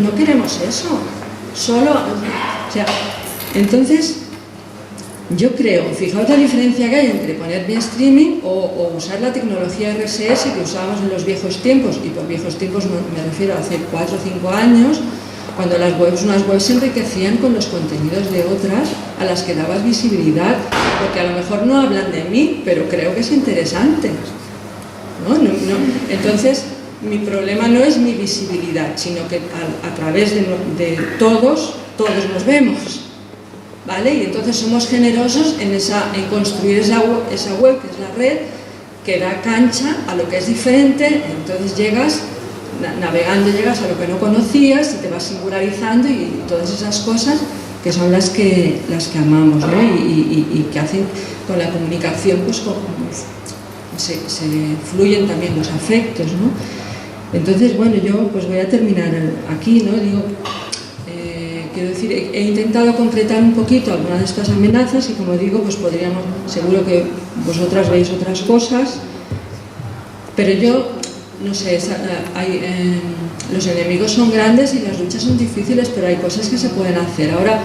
No queremos eso. Entonces, yo creo, fijaos la diferencia que hay entre poner mi streaming o usar la tecnología RSS que usábamos en los viejos tiempos, y por viejos tiempos me refiero a hace 4 o 5 años, cuando unas webs se enriquecían con los contenidos de otras a las que dabas visibilidad, porque a lo mejor no hablan de mí, pero creo que es interesante, ¿no? Entonces, mi problema no es mi visibilidad, sino que a través de todos nos vemos, ¿vale? Y entonces somos generosos en construir esa web, que es la red, que da cancha a lo que es diferente. Entonces navegando llegas a lo que no conocías y te vas singularizando, y todas esas cosas que son las que amamos, ¿no? Y que hacen con la comunicación, pues se fluyen también los afectos, ¿no? Entonces, bueno, yo pues voy a terminar aquí, ¿no? Quiero decir, he intentado concretar un poquito algunas de estas amenazas, y como digo, pues seguro que vosotras veis otras cosas, pero yo, no sé, los enemigos son grandes y las luchas son difíciles, pero hay cosas que se pueden hacer. Ahora,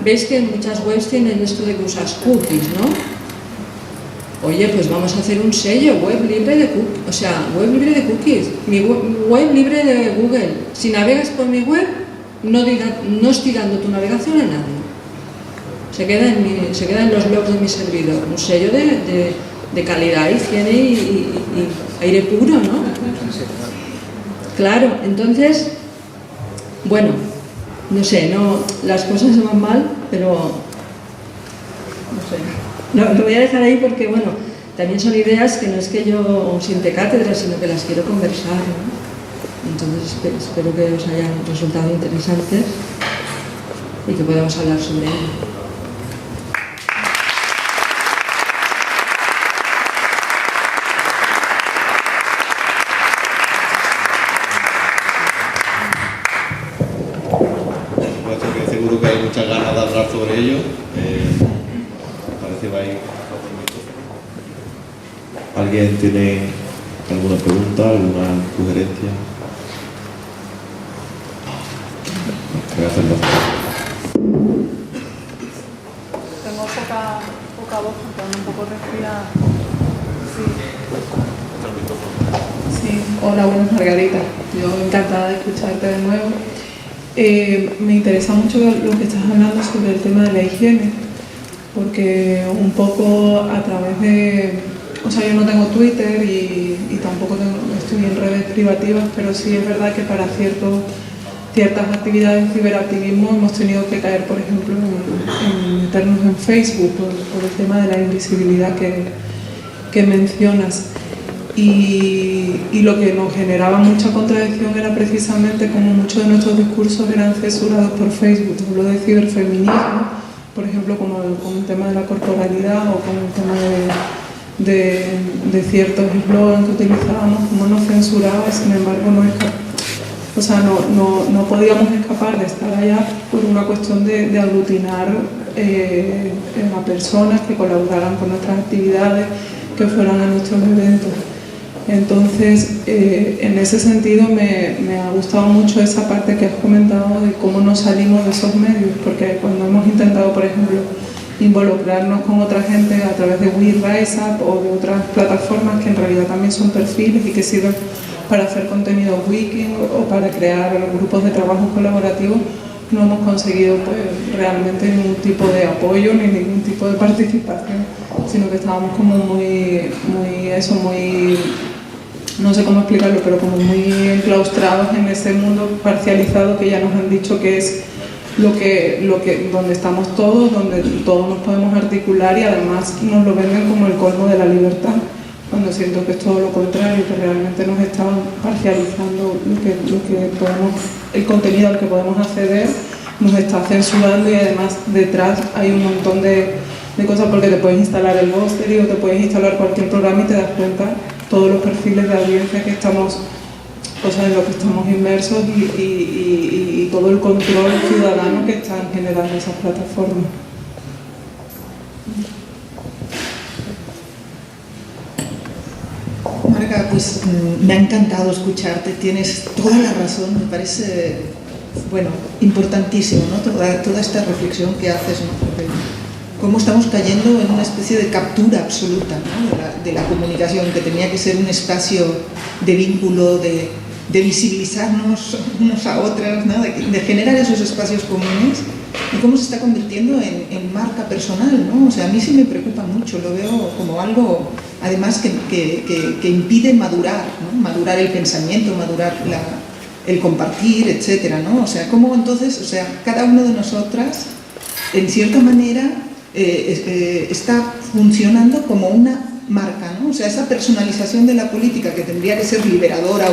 veis que muchas webs tienen esto de que usas cookies, ¿no? Oye, pues vamos a hacer un sello, web libre de cookies, web libre de cookies, mi web libre de Google. Si navegas por mi web, no estoy dando tu navegación a nadie. Se queda en los logs de mi servidor, un sello de calidad, higiene y aire puro, ¿no? Claro, entonces, bueno, no sé, las cosas se van mal, pero no sé. Lo voy a dejar ahí porque, bueno, también son ideas que no es que yo siente cátedra, sino que las quiero conversar, ¿no? Entonces espero que os hayan resultado interesantes y que podamos hablar sobre ello. Seguro que hay muchas ganas de hablar sobre ello. Parece que va a ir. ¿Alguien tiene alguna pregunta, alguna sugerencia? Voy a hacerlo. Tengo poca voz, porque un poco resfriada. Sí. Hola, buenas, Margarita. Yo encantada de escucharte de nuevo. Me interesa mucho lo que estás hablando sobre el tema de la higiene, porque un poco a través de... O sea, yo no tengo Twitter y tampoco estoy en redes privativas, pero sí es verdad que para ciertas actividades de ciberactivismo hemos tenido que caer, por ejemplo, en meternos en Facebook por el tema de la invisibilidad que mencionas. Y lo que nos generaba mucha contradicción era precisamente como muchos de nuestros discursos eran censurados por Facebook. Hablo de ciberfeminismo, por ejemplo, como el tema de la corporalidad o como el tema de ciertos eslogans que utilizábamos, como nos censuraba, y sin embargo no podíamos escapar de estar allá por una cuestión de aglutinar a personas que colaboraran con nuestras actividades, que fueran a nuestros eventos. Entonces, en ese sentido me ha gustado mucho esa parte que has comentado de cómo nos salimos de esos medios, porque cuando hemos intentado, por ejemplo, involucrarnos con otra gente a través de We Rise Up o de otras plataformas que en realidad también son perfiles y que sirven para hacer contenido wiki o para crear grupos de trabajo colaborativos, no hemos conseguido pues, realmente ningún tipo de apoyo ni ningún tipo de participación, sino que estábamos como muy, no sé cómo explicarlo, pero como muy enclaustrados en ese mundo parcializado que ya nos han dicho que es donde estamos todos, donde todos nos podemos articular y además nos lo venden como el colmo de la libertad, cuando siento que es todo lo contrario, que realmente nos están parcializando lo que podemos, el contenido al que podemos acceder, nos está censurando y además detrás hay un montón de cosas, porque te puedes instalar el Vostery o te puedes instalar cualquier programa y te das cuenta todos los perfiles de audiencia que estamos, cosas en lo que estamos inmersos y todo el control ciudadano que están generando esas plataformas. Marga, pues me ha encantado escucharte, tienes toda la razón, me parece, bueno, importantísimo, ¿no? Toda esta reflexión que haces, ¿no? Porque cómo estamos cayendo en una especie de captura absoluta, ¿no? de la comunicación, que tenía que ser un espacio de vínculo, de visibilizarnos unos a otras, ¿no? de generar esos espacios comunes, y cómo se está convirtiendo en marca personal, ¿no? O sea, a mí sí me preocupa mucho, lo veo como algo, además, que impide madurar, ¿no? Madurar el pensamiento, madurar el compartir, etcétera, ¿no? O sea, cómo entonces, o sea, cada una de nosotras, en cierta manera, está funcionando como una marca, ¿no? O sea, esa personalización de la política que tendría que ser liberadora,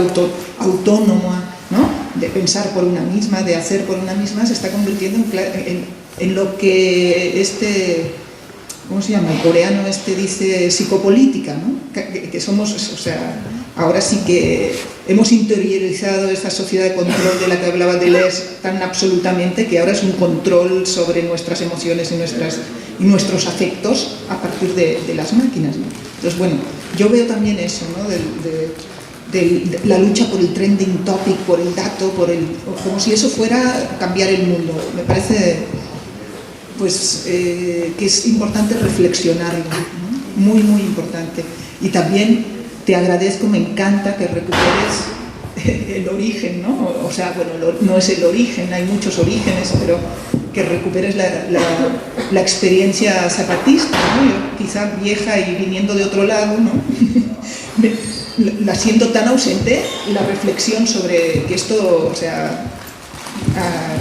autónoma, ¿no? De pensar por una misma, de hacer por una misma, se está convirtiendo en lo que ¿cómo se llama? El coreano dice psicopolítica, ¿no? Que somos, o sea, ahora sí que hemos interiorizado esa sociedad de control de la que hablaba Deleuze tan absolutamente, que ahora es un control sobre nuestras emociones y nuestros afectos a partir de las máquinas, ¿no? Entonces, bueno, yo veo también eso, ¿no? De la lucha por el trending topic, por el dato, como si eso fuera cambiar el mundo. Me parece pues, que es importante reflexionarlo, ¿no? Muy, muy importante. Y también te agradezco, me encanta que recuperes el origen, ¿no? O sea, bueno, no es el origen, hay muchos orígenes, pero que recuperes la experiencia zapatista, ¿no? Yo, quizá vieja y viniendo de otro lado, ¿no? La siento tan ausente, la reflexión sobre que esto, o sea,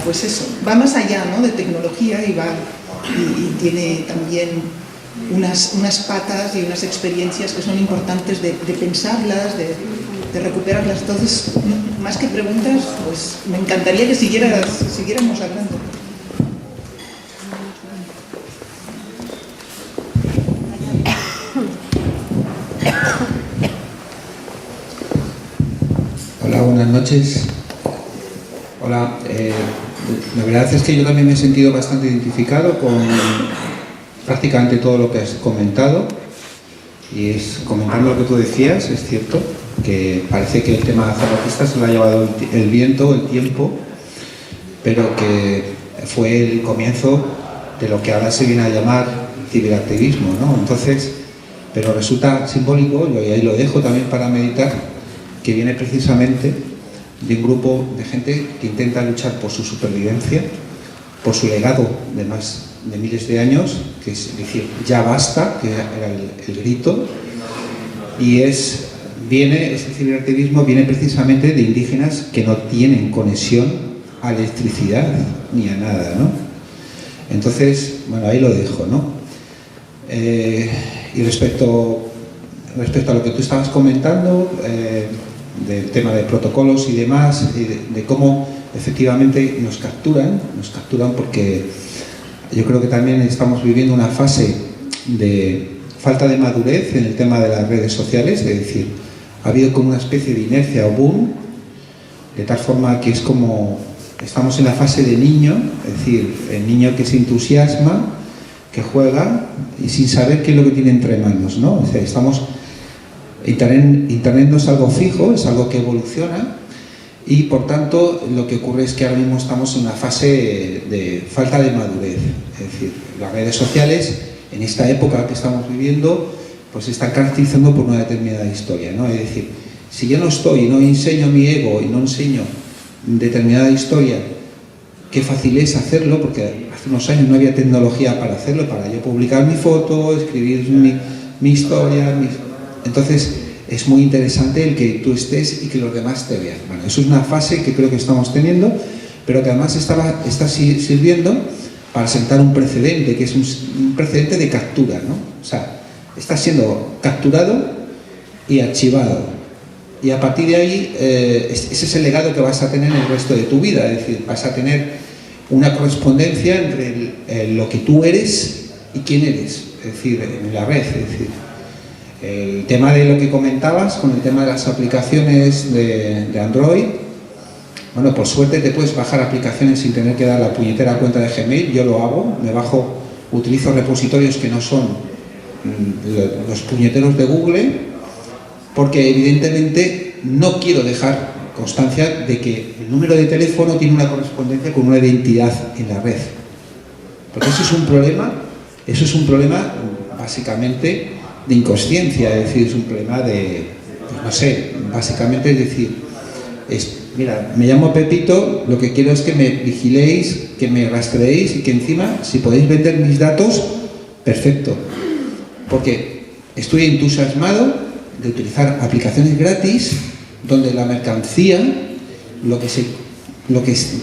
pues eso, va más allá, ¿no? De tecnología y tiene también unas patas y unas experiencias que son importantes de pensarlas, de recuperarlas. Entonces, más que preguntas, pues me encantaría que siguiéramos hablando. Hola, buenas noches. Hola, la verdad es que yo también me he sentido bastante identificado con prácticamente todo lo que has comentado, y comentando lo que tú decías, es cierto que parece que el tema zapatista se lo ha llevado el viento, el tiempo, pero que fue el comienzo de lo que ahora se viene a llamar ciberactivismo, ¿no? Entonces, pero resulta simbólico, y ahí lo dejo también para meditar, que viene precisamente de un grupo de gente que intenta luchar por su supervivencia, por su legado de más de miles de años, que es decir, ya basta, que era el grito, y este ciberactivismo viene precisamente de indígenas que no tienen conexión a electricidad ni a nada, ¿no? Entonces, bueno, ahí lo dejo, ¿no? Y respecto a lo que tú estabas comentando, del tema de protocolos y demás, y de cómo efectivamente nos capturan porque yo creo que también estamos viviendo una fase de falta de madurez en el tema de las redes sociales, es decir, ha habido como una especie de inercia o boom, de tal forma que es como estamos en la fase de niño, es decir, el niño que se entusiasma, que juega y sin saber qué es lo que tiene entre manos, ¿no? O sea, estamos Internet no es algo fijo, es algo que evoluciona y por tanto lo que ocurre es que ahora mismo estamos en una fase de falta de madurez. Es decir, las redes sociales en esta época que estamos viviendo pues se están caracterizando por una determinada historia, ¿no? Es decir, si yo no enseño mi ego y no enseño determinada historia, qué fácil es hacerlo, porque hace unos años no había tecnología para hacerlo, para yo publicar mi foto, escribir mi historia, entonces es muy interesante el que tú estés y que los demás te vean. Bueno, eso es una fase que creo que estamos teniendo, pero que además está sirviendo para sentar un precedente, que es un precedente de captura, ¿no? O sea, está siendo capturado y archivado. Y a partir de ahí, ese es el legado que vas a tener en el resto de tu vida. Es decir, vas a tener una correspondencia entre lo que tú eres y quién eres. Es decir, en la red. Es decir, el tema de lo que comentabas, con el tema de las aplicaciones de Android, bueno, por suerte te puedes bajar aplicaciones sin tener que dar la puñetera cuenta de Gmail. Yo lo hago, utilizo repositorios que no son los puñeteros de Google, porque evidentemente no quiero dejar constancia de que el número de teléfono tiene una correspondencia con una identidad en la red, porque eso es un problema básicamente de inconsciencia. Es decir, es un problema de, pues no sé, básicamente es decir, mira, me llamo Pepito, lo que quiero es que me vigiléis, que me rastreéis y que encima, si podéis vender mis datos, perfecto. Porque estoy entusiasmado de utilizar aplicaciones gratis donde la mercancía, lo que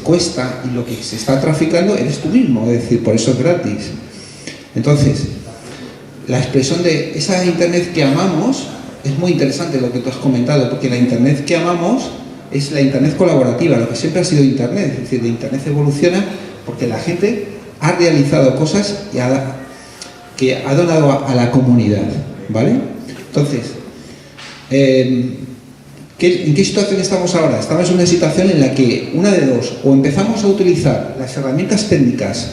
cuesta y lo que se está traficando eres tú mismo, es decir, por eso es gratis. Entonces, la expresión de esa Internet que amamos es muy interesante lo que tú has comentado, porque la Internet que amamos es la Internet colaborativa, lo que siempre ha sido Internet. Es decir, la Internet evoluciona porque la gente ha realizado cosas que ha donado a la comunidad, ¿vale? Entonces, ¿en qué situación estamos ahora? Estamos en una situación en la que una de dos, o empezamos a utilizar las herramientas técnicas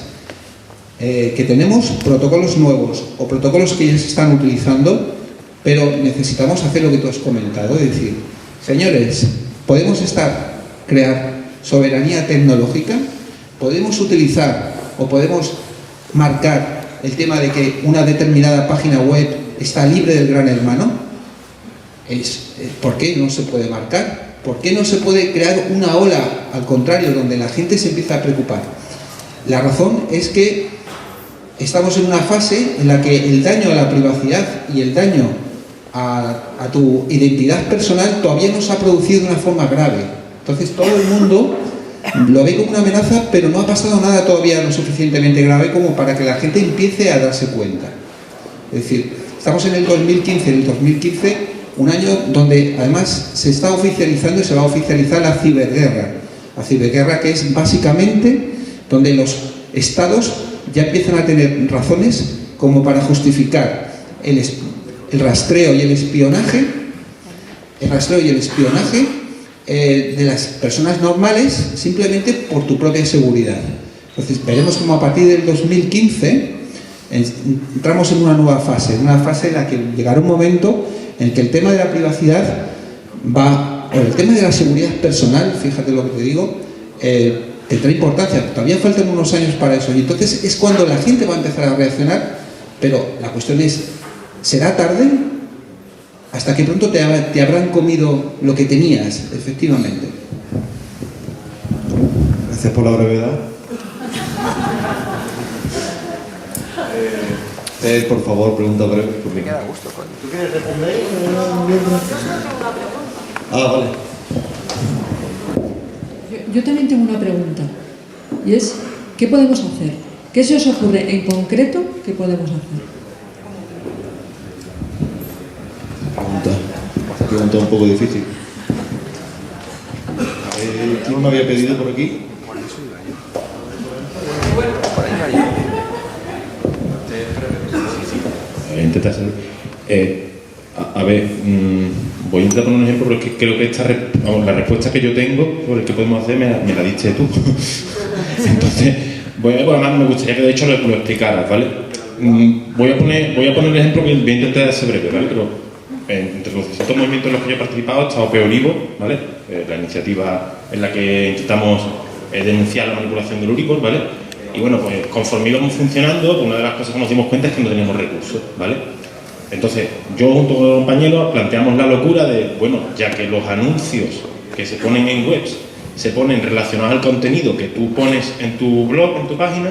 que tenemos, protocolos nuevos o protocolos que ya se están utilizando, pero necesitamos hacer lo que tú has comentado, es decir, señores, podemos crear soberanía tecnológica, podemos utilizar o podemos marcar el tema de que una determinada página web está libre del gran hermano. ¿Por qué no se puede marcar? ¿Por qué no se puede crear una ola, al contrario, donde la gente se empieza a preocupar? La razón es que estamos en una fase en la que el daño a la privacidad y el daño a tu identidad personal todavía no se ha producido de una forma grave. Entonces todo el mundo lo ve como una amenaza, pero no ha pasado nada todavía lo suficientemente grave como para que la gente empiece a darse cuenta. Es decir, estamos en el 2015, un año donde además se está oficializando y se va a oficializar la ciberguerra que es básicamente donde los estados ya empiezan a tener razones como para justificar el rastreo y el espionaje de las personas normales simplemente por tu propia seguridad. Entonces veremos cómo a partir del 2015 entramos en una nueva fase, en la que llegará un momento en el que el tema de la privacidad o el tema de la seguridad personal, fíjate lo que te digo, tendrá importancia. Todavía faltan unos años para eso y entonces es cuando la gente va a empezar a reaccionar, pero la cuestión es, ¿será tarde? ¿Hasta que pronto te habrán comido lo que tenías, efectivamente? Gracias por la brevedad. Por favor, pregunta breve. Me queda a gusto. ¿Tú quieres responder? Vale. Yo también tengo una pregunta, y es, ¿qué podemos hacer? ¿Qué se os ocurre en concreto que podemos hacer? Pregunta un poco difícil. ¿Quién me había pedido por aquí? Intenta hacer. Voy a intentar poner un ejemplo, pero es que creo que la respuesta que yo tengo por el que podemos hacer me la diste tú. Entonces, además me gustaría que de hecho lo explicaras, ¿vale? Voy a poner el ejemplo que voy a intentar ser breve, ¿vale? Pero entre los distintos movimientos en los que yo he participado ha estado P-Olivo, ¿vale? La iniciativa en la que intentamos denunciar la manipulación del Euribor, ¿vale? Y bueno, pues conforme íbamos funcionando, una de las cosas que nos dimos cuenta es que no teníamos recursos, ¿vale? Entonces, yo junto con los compañeros planteamos la locura de, bueno, ya que los anuncios que se ponen en webs se ponen relacionados al contenido que tú pones en tu blog, en tu página,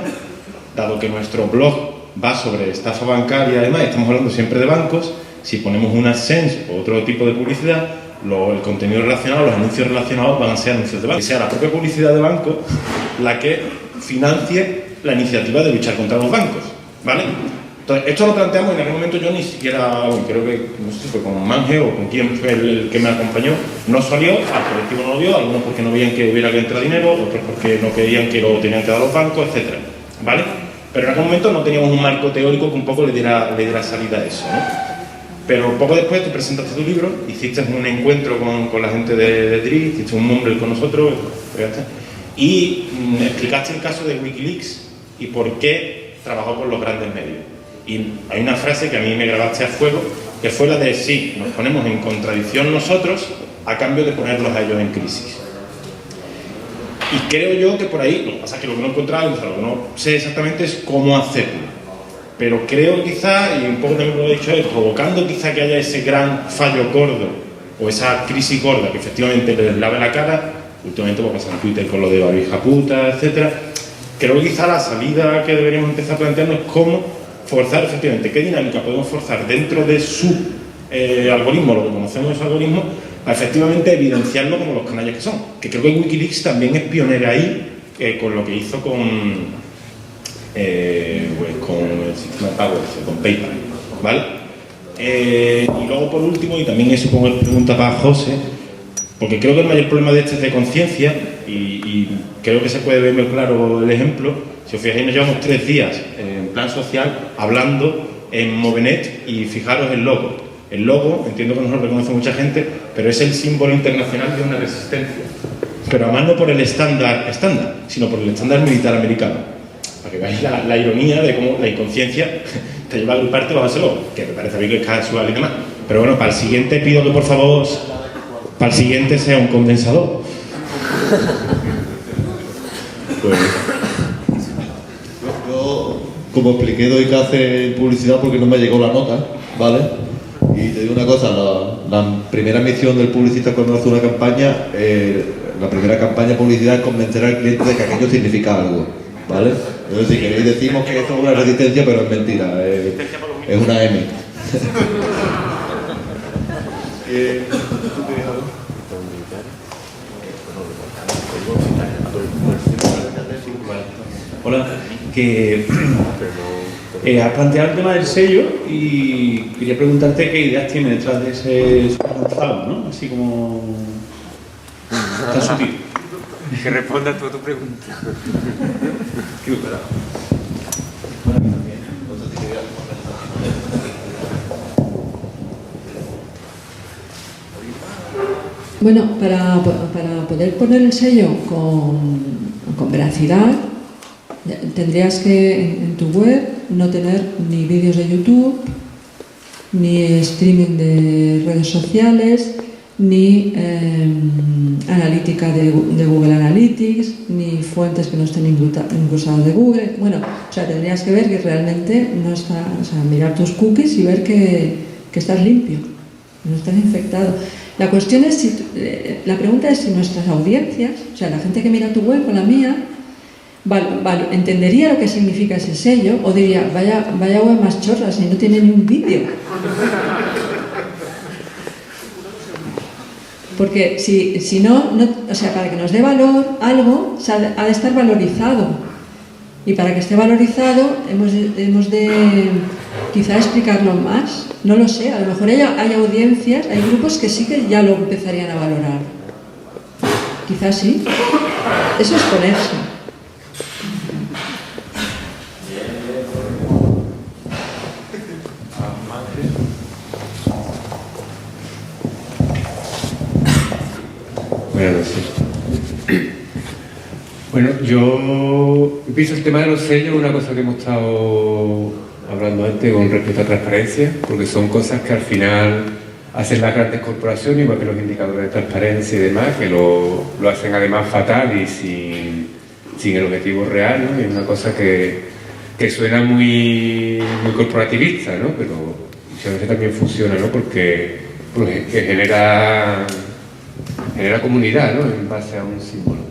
dado que nuestro blog va sobre estafa bancaria, además, estamos hablando siempre de bancos, si ponemos un AdSense o otro tipo de publicidad, el contenido relacionado, los anuncios relacionados van a ser anuncios de banco. Que sea la propia publicidad de banco la que financie la iniciativa de luchar contra los bancos, ¿vale? Entonces, esto lo planteamos y en aquel momento yo ni siquiera, bueno, creo que, no sé si fue con Mange o con quién fue el que me acompañó, no salió, al colectivo no lo dio, algunos porque no veían que hubiera que entrar dinero, otros porque no querían que lo tenían que dar los bancos, etcétera, ¿vale? Pero en aquel momento no teníamos un marco teórico que un poco le diera salida a eso, ¿no? Pero poco después tú presentaste tu libro, hiciste un encuentro con la gente de DRI, hiciste un nombre con nosotros, y explicaste el caso de Wikileaks y por qué trabajó con los grandes medios. Y hay una frase que a mí me grabaste a fuego, que fue la de sí, nos ponemos en contradicción nosotros a cambio de ponerlos a ellos en crisis. Y creo yo que por ahí, lo que pasa es que lo que no he encontrado, o sea, lo que no sé exactamente es cómo hacerlo. Pero creo quizá, y un poco también lo he dicho, es provocando quizá que haya ese gran fallo gordo o esa crisis gorda que efectivamente les lave la cara, últimamente va a pasar en Twitter con lo de barbija puta, etcétera. Creo que quizá la salida que deberíamos empezar a plantearnos es cómo forzar efectivamente, qué dinámica podemos forzar dentro de su algoritmo, lo que conocemos de su algoritmo, a efectivamente evidenciarlo como los canallas que son. Que creo que Wikileaks también es pionera ahí con lo que hizo con el sistema de pago, con PayPal, ¿vale? Y luego por último, y también eso pongo pregunta para José, porque creo que el mayor problema de este es de conciencia y creo que se puede ver muy claro el ejemplo. Si os fijáis, nos llevamos 3 días en plan social hablando en Movenet y fijaros el logo. El logo, entiendo que no lo reconoce mucha gente, pero es el símbolo internacional de una resistencia. Pero además no por el estándar, sino por el estándar militar americano. Para que veáis la ironía de cómo la inconsciencia te lleva a agruparte bajo ese logo, que me parece bien que es casual y demás. Pero bueno, para el siguiente pido que por favor, para el siguiente sea un condensador. Pues yo, como expliqué, doy clase en publicidad porque no me llegó la nota, ¿vale? Y te digo una cosa, la primera misión del publicista cuando hace una campaña, la primera campaña de publicidad es convencer al cliente de que aquello significa algo, ¿vale? Entonces, si queréis, decimos que esto es una resistencia, pero es mentira, es una M. Hola, que has planteado el tema del sello y quería preguntarte qué ideas tiene detrás de ese superlanzado, ¿no? Así como tan sutil. Que responda tú a tu pregunta. Bueno, para poder poner el sello con veracidad, tendrías que en tu web no tener ni vídeos de YouTube, ni streaming de redes sociales, ni analítica de Google Analytics, ni fuentes que no estén incrustadas de Google. Bueno, o sea, tendrías que ver que realmente no está, o sea, mirar tus cookies y ver que estás limpio, no estás infectado. La cuestión es la pregunta es si nuestras audiencias, o sea, la gente que mira tu web o la mía, entendería lo que significa ese sello o diría, vaya web más chorra, si no tiene ni un vídeo. Porque si no, o sea, para que nos dé valor algo, ha de estar valorizado. Y para que esté valorizado hemos de quizá explicarlo más. No lo sé, a lo mejor hay audiencias, hay grupos que sí que ya lo empezarían a valorar. Quizás sí. Eso es ponerse. Buenas noches. Bueno, yo empiezo el tema de los sellos, una cosa que hemos estado hablando antes con respecto a transparencia, porque son cosas que al final hacen las grandes corporaciones, igual que los indicadores de transparencia y demás, que lo hacen además fatal y sin el objetivo real, ¿no? Y es una cosa que suena muy corporativista, ¿no? Pero a veces también funciona, ¿no? Porque genera comunidad, ¿no? En base a un símbolo.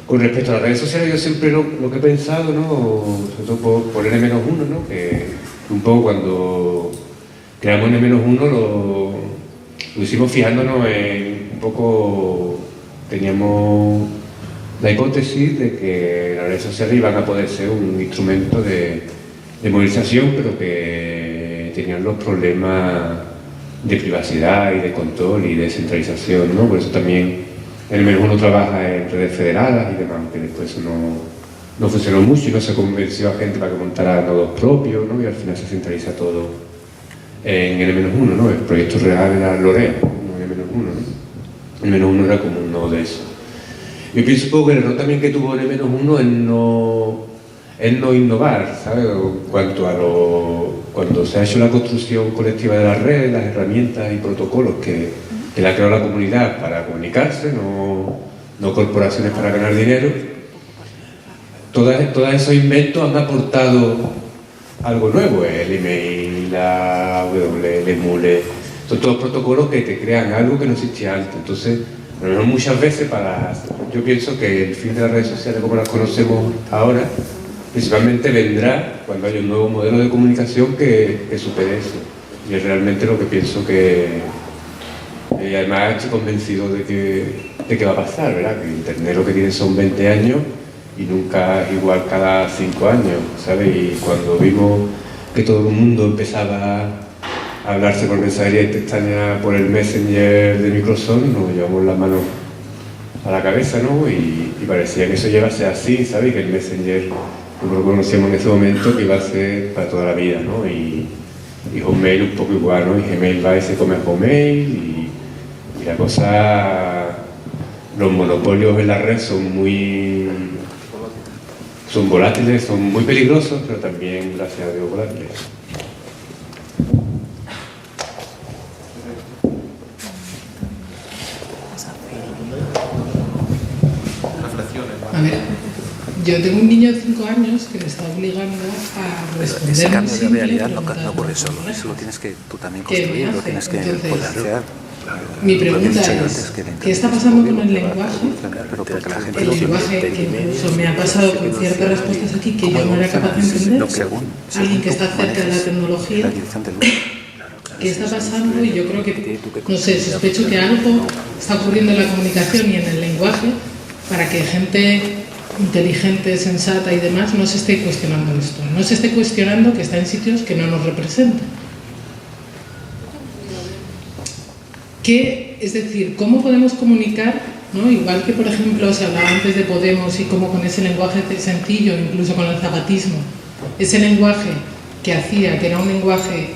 Con respecto a las redes sociales, yo siempre lo que he pensado, ¿no? Sobre todo por N-1, ¿no? Que un poco cuando creamos N-1 lo hicimos fijándonos en un poco, teníamos la hipótesis de que las redes sociales iban a poder ser un instrumento de movilización, pero que tenían los problemas de privacidad y de control y de centralización, ¿no? Por eso también N-1 trabaja en redes federadas y demás, que después no funcionó mucho y no se convenció a gente para que montara nodos propios, ¿no? Y al final se centraliza todo en N-1, ¿no? El proyecto real era Lorea, no N-1, ¿no? N-1 era como un nodo de eso. Yo pienso un poco que el error también que tuvo N-1 es no innovar, ¿sabes? Cuando se ha hecho la construcción colectiva de las redes, las herramientas y protocolos que la ha creado la comunidad para comunicarse, no corporaciones para ganar dinero, todos esos inventos han aportado algo nuevo, el email, la WL, Mule, son todos protocolos que te crean algo que no existía antes. Entonces, a lo mejor muchas veces yo pienso que el fin de las redes sociales como las conocemos ahora, principalmente vendrá cuando haya un nuevo modelo de comunicación que supere eso. Y es realmente lo que pienso que... Y además estoy convencido de que va a pasar, ¿verdad? Que Internet lo que tiene son 20 años y nunca igual cada 5 años, ¿sabes? Y cuando vimos que todo el mundo empezaba a hablarse por mensajería instantánea por el Messenger de Microsoft, nos llevamos las manos a la cabeza, ¿no? Y parecía que eso llevase así, ¿sabes? Que el Messenger, como lo conocíamos en ese momento, que iba a ser para toda la vida, ¿no? Y Hotmail un poco igual, ¿no? Y Gmail va y se come a Hotmail y la cosa... Los monopolios en la red son volátiles, son muy peligrosos, pero también, gracias a Dios, volátiles. A ver, yo tengo un niño de 5 años que me está obligando a responder. Ese cambio de realidad no ocurre solo, eso lo tienes que tú también construir, lo tienes que poder hacer. Mi pregunta es, ¿qué está pasando con el lenguaje? El lenguaje que incluso me ha pasado con ciertas respuestas aquí que yo no era capaz de entender. Alguien que está cerca de la tecnología. ¿Qué está pasando? Y yo creo que, no sé, sospecho que algo está ocurriendo en la comunicación y en el lenguaje para que gente inteligente, sensata y demás no se esté cuestionando esto. No se esté cuestionando que está en sitios que no nos representan. Es decir, ¿cómo podemos comunicar, ¿no? Igual que, por ejemplo, se hablaba antes de Podemos y cómo con ese lenguaje sencillo, incluso con el zapatismo, ese lenguaje que hacía, que era un lenguaje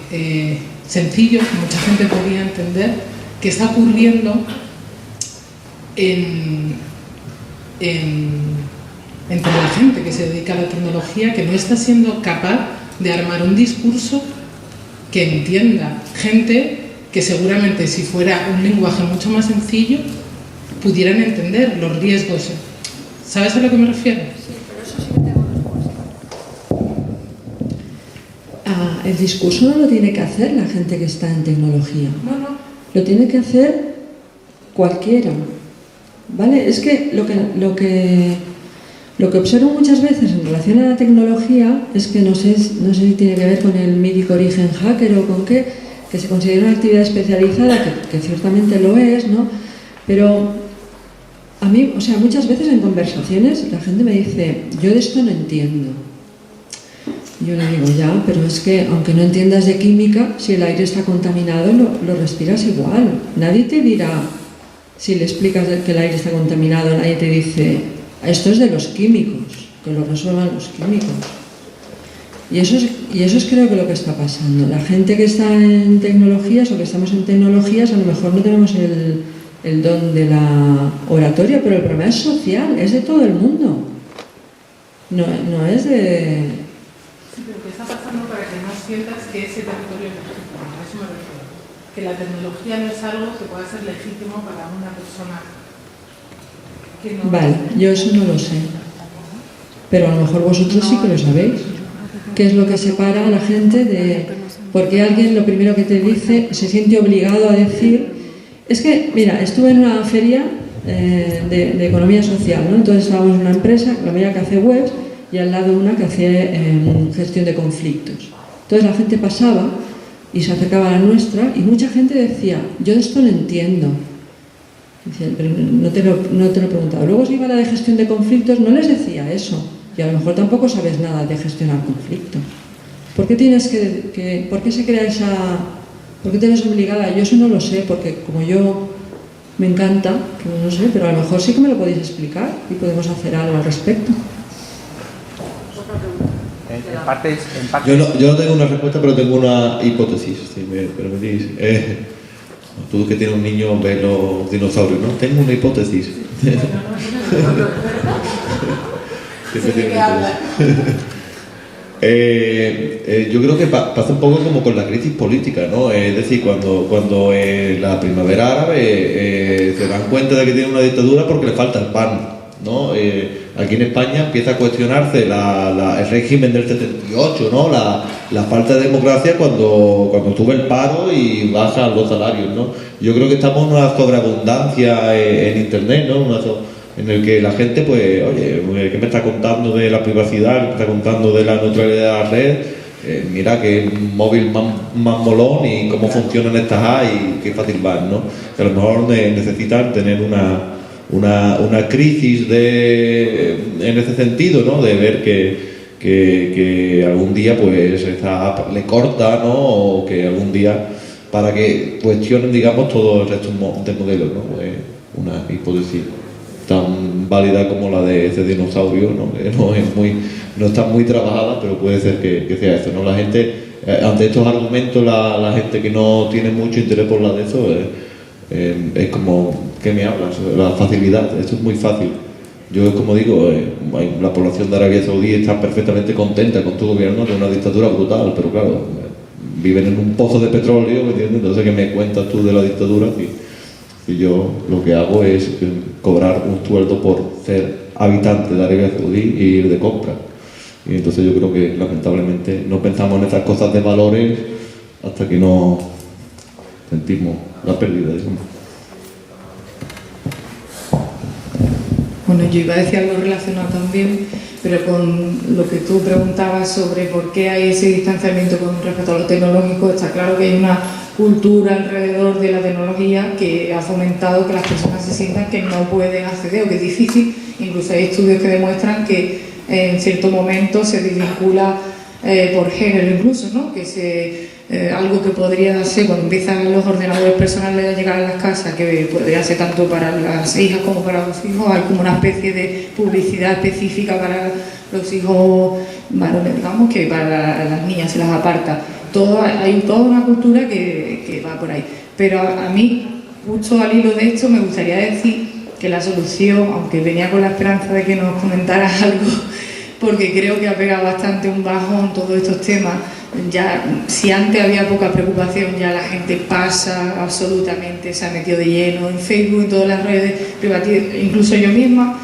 sencillo, que mucha gente podía entender, ¿qué está ocurriendo entre la gente que se dedica a la tecnología, que no está siendo capaz de armar un discurso que entienda? Gente que seguramente si fuera un lenguaje mucho más sencillo pudieran entender los riesgos. ¿Sabes a lo que me refiero? Sí, pero eso sí que tengo respuesta. El discurso no lo tiene que hacer la gente que está en tecnología. No. Lo tiene que hacer cualquiera. ¿Vale? Es que lo que observo muchas veces en relación a la tecnología es que no sé si tiene que ver con el mítico origen hacker o con qué, que se considera una actividad especializada, que ciertamente lo es, ¿no? Pero a mí, o sea, muchas veces en conversaciones la gente me dice, yo de esto no entiendo. Yo le digo, ya, pero es que aunque no entiendas de química, si el aire está contaminado, lo respiras igual. Nadie te dirá, si le explicas que el aire está contaminado, nadie te dice, esto es de los químicos, que lo resuelvan los químicos. Y eso es creo que lo que está pasando. La gente que está en tecnologías o que estamos en tecnologías a lo mejor no tenemos el don de la oratoria, pero el problema es social, es de todo el mundo. No es de... Sí, pero ¿qué está pasando para que no sientas que ese territorio es legítimo? A eso me refiero. que la tecnología no es algo que pueda ser legítimo para una persona que no... Vale, yo eso no lo sé, pero a lo mejor vosotros sí que lo sabéis. ¿Qué es lo que separa a la gente de...? Porque alguien lo primero que te dice se siente obligado a decir... Es que, mira, estuve en una feria de economía social, ¿no? Entonces estábamos en una empresa, la mía que hace webs, y al lado una que hace gestión de conflictos. Entonces la gente pasaba y se acercaba a la nuestra y mucha gente decía, yo de esto no entiendo. Decía, pero no te lo he preguntado. Luego si iba a la de gestión de conflictos no les decía eso. Y a lo mejor tampoco sabes nada de gestionar conflictos. ¿Por qué tienes por qué se crea esa... ¿Por qué te ves obligada? Yo eso no lo sé, porque como yo me encanta, que no sé, pero a lo mejor sí que me lo podéis explicar y podemos hacer algo al respecto. Yo no tengo una respuesta, pero tengo una hipótesis, si me permitís. Tú que tienes un niño, ves los dinosaurios, ¿no? Tengo una hipótesis. Siempre tiene una hipótesis. Yo creo que pasa un poco como con la crisis política, ¿no? Es decir, cuando la primavera árabe se dan cuenta de que tiene una dictadura porque le falta el pan, ¿no? Aquí en España empieza a cuestionarse el régimen del 78, ¿no? La falta de democracia cuando sube el paro y bajan los salarios, ¿no? Yo creo que estamos en una sobreabundancia en Internet, ¿no? En el que la gente, pues, oye, ¿qué me está contando de la privacidad? ¿Qué me está contando de la neutralidad de la red? Mira qué móvil más molón y cómo funcionan estas apps y qué fácil van, ¿no? Que a lo mejor necesitan tener una crisis en ese sentido, ¿no? De ver que algún día, pues, esta app le corta, ¿no? O que algún día, para que cuestionen, digamos, todo el resto de modelos, ¿no? Una hipótesis tan válida como la de ese dinosaurio, ¿no? Que no está muy trabajada, pero puede ser que sea eso, ¿no? La gente, ante estos argumentos, la gente que no tiene mucho interés por la de eso, es como, ¿qué me hablas? La facilidad, esto es muy fácil. Yo, como digo, la población de Arabia Saudí está perfectamente contenta con tu gobierno, de una dictadura brutal, pero claro, viven en un pozo de petróleo, ¿me entiendes? Entonces, ¿qué me cuentas tú de la dictadura? Y yo lo que hago es cobrar un sueldo por ser habitante de Arabia Saudí y ir de compra. Y entonces yo creo que lamentablemente no pensamos en estas cosas de valores hasta que no sentimos la pérdida, digamos. Bueno, yo iba a decir algo relacionado también, pero con lo que tú preguntabas sobre por qué hay ese distanciamiento con respecto a lo tecnológico, está claro que hay una cultura alrededor de la tecnología que ha fomentado que las personas se sientan que no pueden acceder o que es difícil. Incluso hay estudios que demuestran que en cierto momento se desvincula por género incluso, ¿no? Que algo que podría darse cuando empiezan los ordenadores personales a llegar a las casas, que podría ser tanto para las hijas como para los hijos, hay como una especie de publicidad específica para los hijos varones, digamos, que para las niñas se las aparta. Hay toda una cultura que va por ahí. Pero a mí, justo al hilo de esto, me gustaría decir que la solución, aunque venía con la esperanza de que nos comentaras algo, porque creo que ha pegado bastante un bajón todos estos temas. Ya, si antes había poca preocupación, ya la gente pasa absolutamente, se ha metido de lleno en Facebook, en todas las redes, incluso yo misma.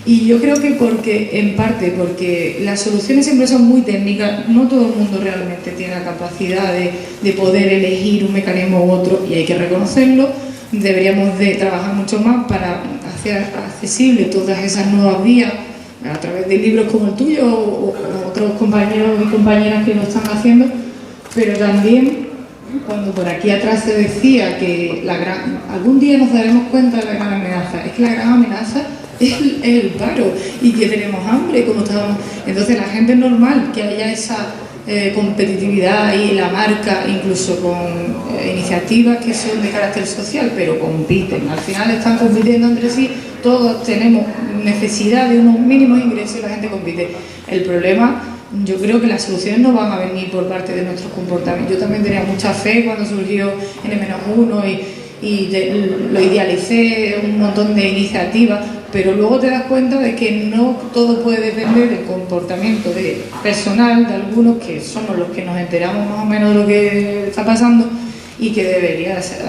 Y yo creo que en parte porque las soluciones siempre son muy técnicas, no todo el mundo realmente tiene la capacidad de poder elegir un mecanismo u otro, y hay que reconocerlo. Deberíamos de trabajar mucho más para hacer accesible todas esas nuevas vías a través de libros como el tuyo o otros compañeros y compañeras que lo están haciendo, pero también cuando por aquí atrás se decía que algún día nos daremos cuenta de la gran amenaza, es que la gran amenaza es el paro y que tenemos hambre, como estábamos. Entonces la gente es normal que haya esa competitividad y la marca, incluso con iniciativas que son de carácter social, pero compiten, al final están compitiendo entre sí, todos tenemos necesidad de unos mínimos ingresos y la gente compite. El problema, yo creo que las soluciones no van a venir por parte de nuestros comportamientos. Yo también tenía mucha fe cuando surgió N-1 y lo idealicé, un montón de iniciativas, pero luego te das cuenta de que no todo puede depender del comportamiento personal de algunos, que somos los que nos enteramos más o menos de lo que está pasando, y que debería ser,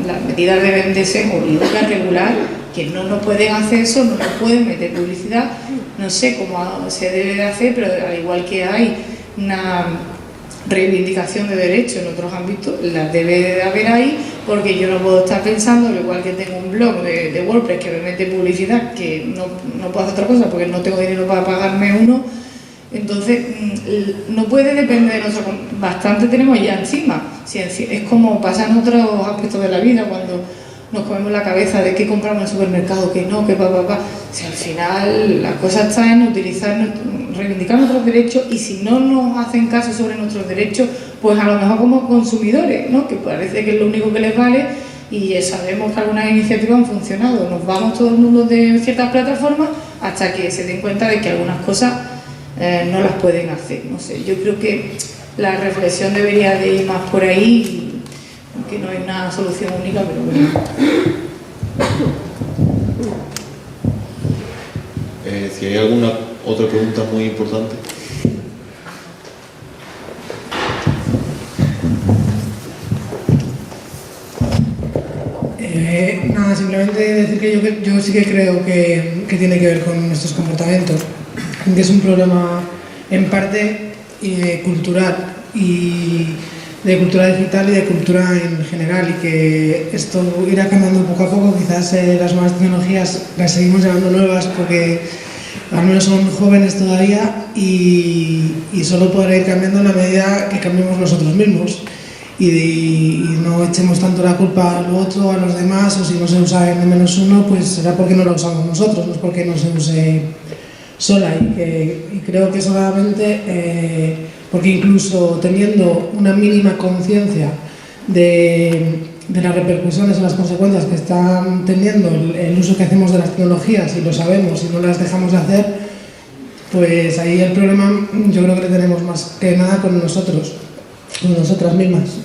las medidas deben de ser obligatorias, regular, que no pueden hacer eso, no nos pueden meter publicidad, no sé cómo se debe de hacer, pero al igual que hay una reivindicación de derechos en otros ámbitos, las debe de haber ahí, porque yo no puedo estar pensando, al igual que tengo un blog de WordPress que me mete publicidad, que no puedo hacer otra cosa porque no tengo dinero para pagarme uno, entonces no puede depender de nosotros, bastante tenemos ya encima. Es como pasa en otros aspectos de la vida, cuando nos comemos la cabeza de qué compramos en el supermercado, qué no, qué si al final la cosa está en reivindicar nuestros derechos, y si no nos hacen caso sobre nuestros derechos, pues a lo mejor como consumidores, ¿no? Que parece que es lo único que les vale, y sabemos que algunas iniciativas han funcionado, nos vamos todo el mundo de ciertas plataformas hasta que se den cuenta de que algunas cosas no las pueden hacer, no sé, yo creo que la reflexión debería de ir más por ahí, aunque no hay una solución única, pero bueno. Si hay alguna otra pregunta muy importante. Nada, simplemente decir que yo sí que creo que tiene que ver con nuestros comportamientos, que es un problema en parte cultural, y de cultura digital y de cultura en general, y que esto irá cambiando poco a poco. Quizás las nuevas tecnologías las seguimos llamando nuevas porque al menos son jóvenes todavía, y solo podrá ir cambiando en la medida que cambiemos nosotros mismos y no echemos tanto la culpa al otro, a los demás, o si no se usa N-1, pues será porque no la usamos nosotros, no es porque no se use sola, y creo que solamente porque incluso teniendo una mínima conciencia de las repercusiones o las consecuencias que están teniendo el uso que hacemos de las tecnologías, y lo sabemos y no las dejamos de hacer, pues ahí el problema yo creo que le tenemos más que nada con nosotros, con nosotras mismas,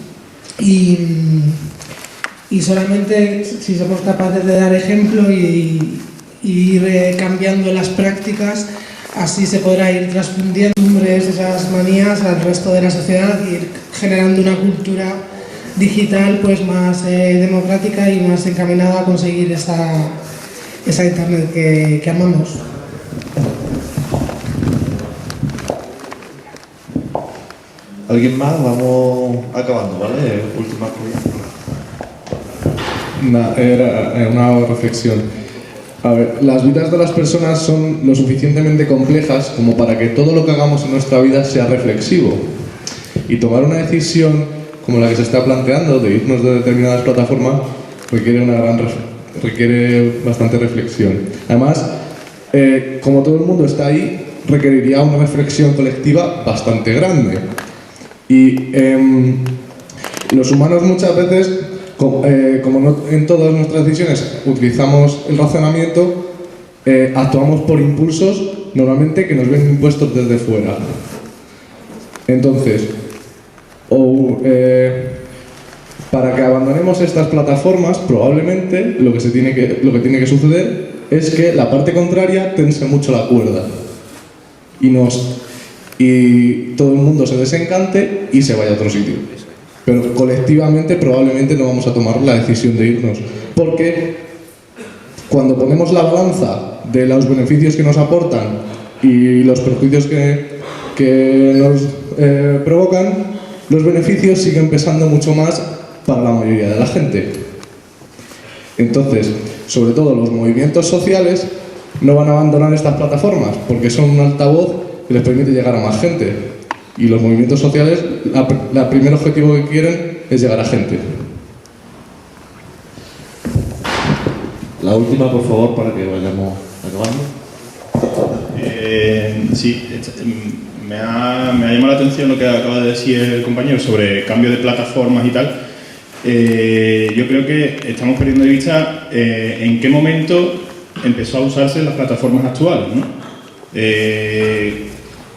y solamente si somos capaces de dar ejemplo y ir cambiando las prácticas, así se podrá ir transfundiendo esas manías al resto de la sociedad y ir generando una cultura digital pues más democrática y más encaminada a conseguir esa internet que amamos. ¿Alguien más? Vamos acabando, ¿vale? Última pregunta. Era una reflexión. A ver, las vidas de las personas son lo suficientemente complejas como para que todo lo que hagamos en nuestra vida sea reflexivo. Y tomar una decisión como la que se está planteando de irnos de determinadas plataformas requiere bastante reflexión. Además, como todo el mundo está ahí, requeriría una reflexión colectiva bastante grande. Y los humanos muchas veces, como no en todas nuestras decisiones utilizamos el razonamiento, actuamos por impulsos normalmente que nos ven impuestos desde fuera. Entonces, para que abandonemos estas plataformas, probablemente lo que tiene que suceder es que la parte contraria tense mucho la cuerda y todo el mundo se desencante y se vaya a otro sitio. Pero colectivamente probablemente no vamos a tomar la decisión de irnos, porque cuando ponemos la balanza de los beneficios que nos aportan y los perjuicios que nos provocan, los beneficios siguen pesando mucho más para la mayoría de la gente. Entonces, sobre todo los movimientos sociales no van a abandonar estas plataformas porque son un altavoz que les permite llegar a más gente. Y los movimientos sociales, el primer objetivo que quieren es llegar a gente. La última, por favor, para que vayamos acabando. Sí, me ha llamado la atención lo que acaba de decir el compañero sobre cambio de plataformas y tal. Yo creo que estamos perdiendo de vista en qué momento empezó a usarse las plataformas actuales, ¿no?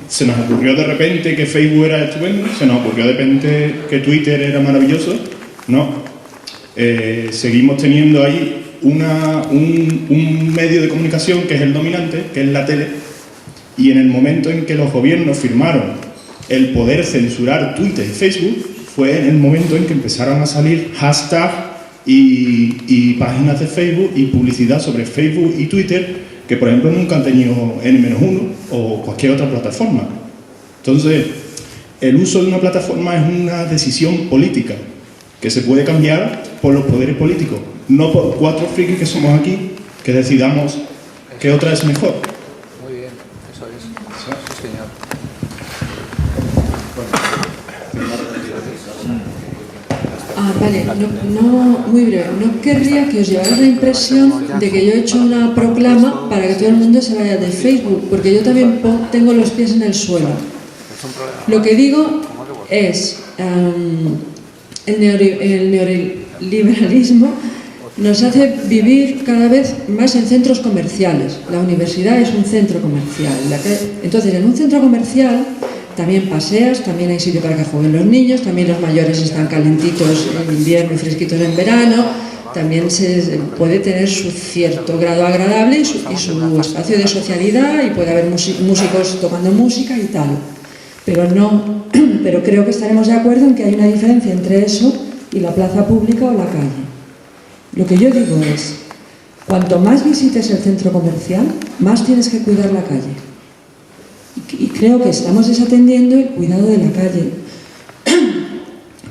Se nos ocurrió de repente que Facebook era estupendo, se nos ocurrió de repente que Twitter era maravilloso, ¿no? Seguimos teniendo ahí un medio de comunicación que es el dominante, que es la tele, y en el momento en que los gobiernos firmaron el poder censurar Twitter y Facebook, fue en el momento en que empezaron a salir hashtags y páginas de Facebook y publicidad sobre Facebook y Twitter que, por ejemplo, nunca han tenido N-1 o cualquier otra plataforma. Entonces, el uso de una plataforma es una decisión política que se puede cambiar por los poderes políticos, no por 4 frikis que somos aquí que decidamos qué otra es mejor. Muy bien, eso es. Sí, señor. Vale, no, muy breve. No querría que os llevarais la impresión de que yo he hecho una proclama para que todo el mundo se vaya de Facebook, porque yo también tengo los pies en el suelo. Lo que digo es, el neoliberalismo nos hace vivir cada vez más en centros comerciales. La universidad es un centro comercial. Entonces, en un centro comercial también paseas, también hay sitio para que jueguen los niños, también los mayores están calentitos en invierno y fresquitos en verano, también se puede tener su cierto grado agradable y su espacio de socialidad, y puede haber músicos tocando música y tal. Pero creo que estaremos de acuerdo en que hay una diferencia entre eso y la plaza pública o la calle. Lo que yo digo es, cuanto más visites el centro comercial, más tienes que cuidar la calle. Y creo que estamos desatendiendo el cuidado de la calle.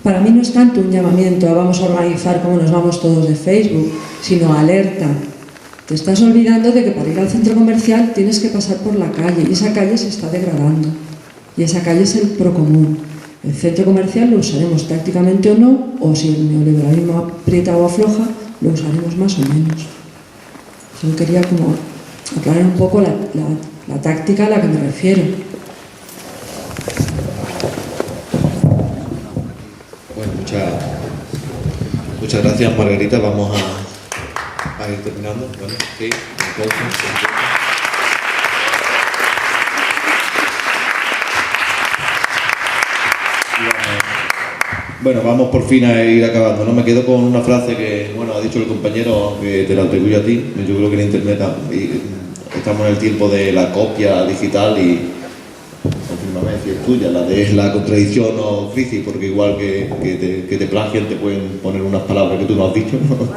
Para mí no es tanto un llamamiento a vamos a organizar cómo nos vamos todos de Facebook, sino alerta. Te estás olvidando de que para ir al centro comercial tienes que pasar por la calle, y esa calle se está degradando. Y esa calle es el procomún. El centro comercial lo usaremos tácticamente o no, o si el neoliberalismo aprieta o afloja, lo usaremos más o menos. Yo quería como aclarar un poco la táctica a la que me refiero. Bueno, muchas gracias, Margarita. Vamos a ir terminando. Bueno, sí, bueno, vamos por fin a ir acabando, ¿no? Me quedo con una frase que, bueno, ha dicho el compañero, que te la atribuyo a ti. Yo creo que en Internet estamos en el tiempo de la copia digital y, confírmame si es tuya, la de la contradicción o crisis, porque igual que te plagian, te pueden poner unas palabras que tú no has dicho, ¿no?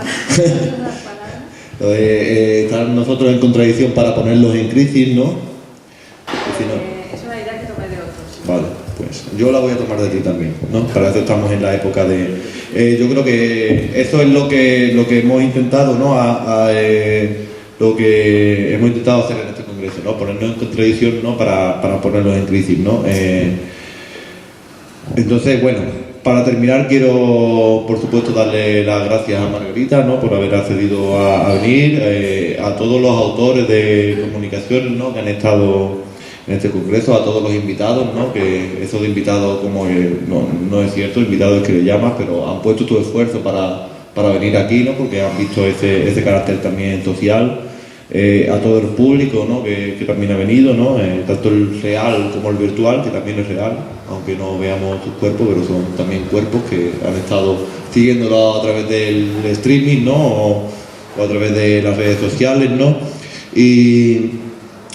Lo de estar nosotros en contradicción para ponerlos en crisis, ¿no? Es una idea que tomé de otros. Vale. Pues yo la voy a tomar de ti también, ¿no? Para eso estamos en la época de... yo creo que eso es lo que hemos intentado, ¿no? Lo que hemos intentado hacer en este congreso, ¿no? Ponernos en contradicción, ¿no? Para ponernos en crisis, ¿no? Entonces, bueno, para terminar quiero, por supuesto, darle las gracias a Margarita, ¿no? Por haber accedido a venir, a todos los autores de comunicación, ¿no? Que han estado en este congreso, a todos los invitados, ¿no? Que eso de invitados como no es cierto, invitados es que le llamas, pero han puesto tu esfuerzo para venir aquí, ¿no? Porque han visto ese carácter también social, a todo el público, ¿no? Que también ha venido, ¿no? Tanto el real como el virtual, que también es real, aunque no veamos sus cuerpos, pero son también cuerpos que han estado siguiéndolo a través del streaming, ¿no? O a través de las redes sociales, ¿no? Y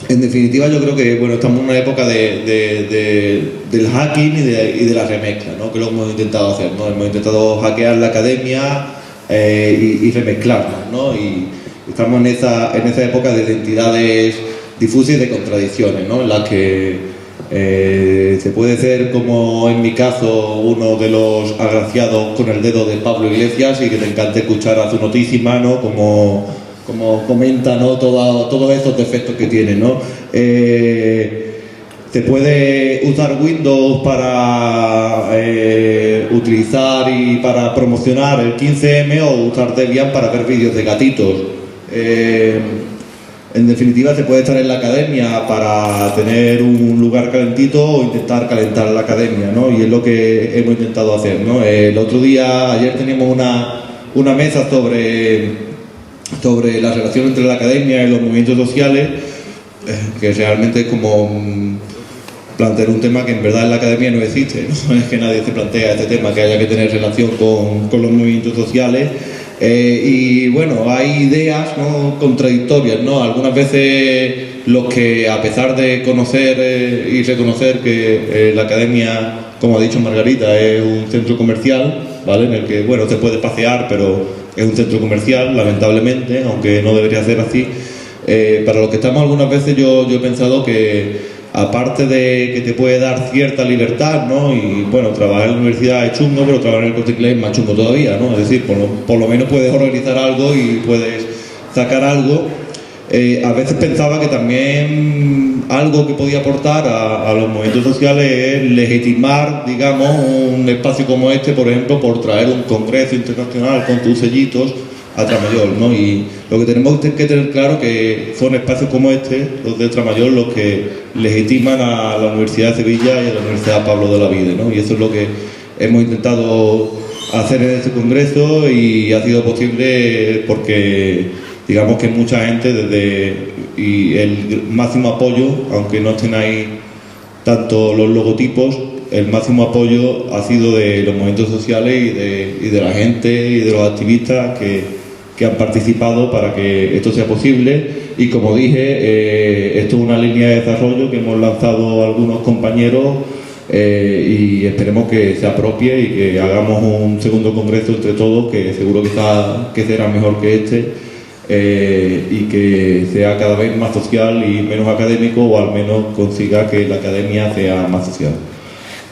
en definitiva, yo creo que, bueno, estamos en una época del hacking y de la remezcla, ¿no? Que lo hemos intentado hacer, ¿no? Hemos intentado hackear la academia y remezclarnos, ¿no? Y estamos en esa época de identidades difusas y de contradicciones, ¿no? En las que se puede ser, como en mi caso, uno de los agraciados con el dedo de Pablo Iglesias y que te encante escuchar a su notísima, ¿no? Como comenta, ¿no? Todos esos defectos que tiene, ¿no? Se puede usar Windows para utilizar y para promocionar el 15M, o usar Debian para ver vídeos de gatitos. En definitiva, se puede estar en la academia para tener un lugar calentito o intentar calentar la academia, ¿no? Y es lo que hemos intentado hacer, ¿no? Ayer teníamos una mesa sobre la relación entre la academia y los movimientos sociales, que realmente es como plantear un tema que en verdad en la academia no existe, ¿no? Es que nadie se plantea este tema, que haya que tener relación con los movimientos sociales. Y bueno, hay ideas, ¿no?, contradictorias, ¿no? Algunas veces los que, a pesar de conocer y reconocer que la academia, como ha dicho Margarita, es un centro comercial, ¿vale?, en el que, bueno, se puede pasear, pero es un centro comercial, lamentablemente, aunque no debería ser así. Para los que estamos algunas veces, yo he pensado que, aparte de que te puede dar cierta libertad, ¿no?, y bueno, trabajar en la universidad es chungo, pero trabajar en el Corte Inglés es más chungo todavía, ¿no? Es decir, por lo menos puedes organizar algo y puedes sacar algo. A veces pensaba que también algo que podía aportar a los movimientos sociales es legitimar, digamos, un espacio como este, por ejemplo, por traer un congreso internacional con tus sellitos a Tramayor, ¿no? Y lo que tenemos que tener claro que son espacios como este, los de Tramayor, los que legitiman a la Universidad de Sevilla y a la Universidad Pablo de Olavide, ¿no? Y eso es lo que hemos intentado hacer en este congreso, y ha sido posible porque, digamos, que mucha gente y el máximo apoyo, aunque no estén ahí tanto los logotipos, el máximo apoyo ha sido de los movimientos sociales y de la gente y de los activistas que han participado para que esto sea posible. Y como dije, esto es una línea de desarrollo que hemos lanzado algunos compañeros, y esperemos que se apropie y que hagamos un segundo congreso entre todos, que seguro que será mejor que este, y que sea cada vez más social y menos académico, o al menos consiga que la academia sea más social.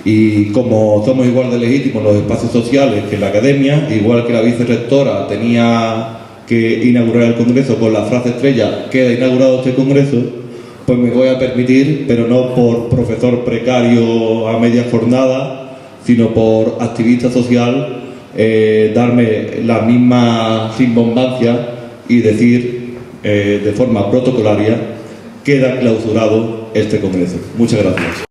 Y como somos igual de legítimos los espacios sociales que la academia, igual que la vicerrectora tenía que inaugurar el congreso con la frase estrella "queda inaugurado este congreso", pues me voy a permitir, pero no por profesor precario a media jornada, sino por activista social, darme la misma rimbombancia y decir de forma protocolaria: queda clausurado este congreso. Muchas gracias.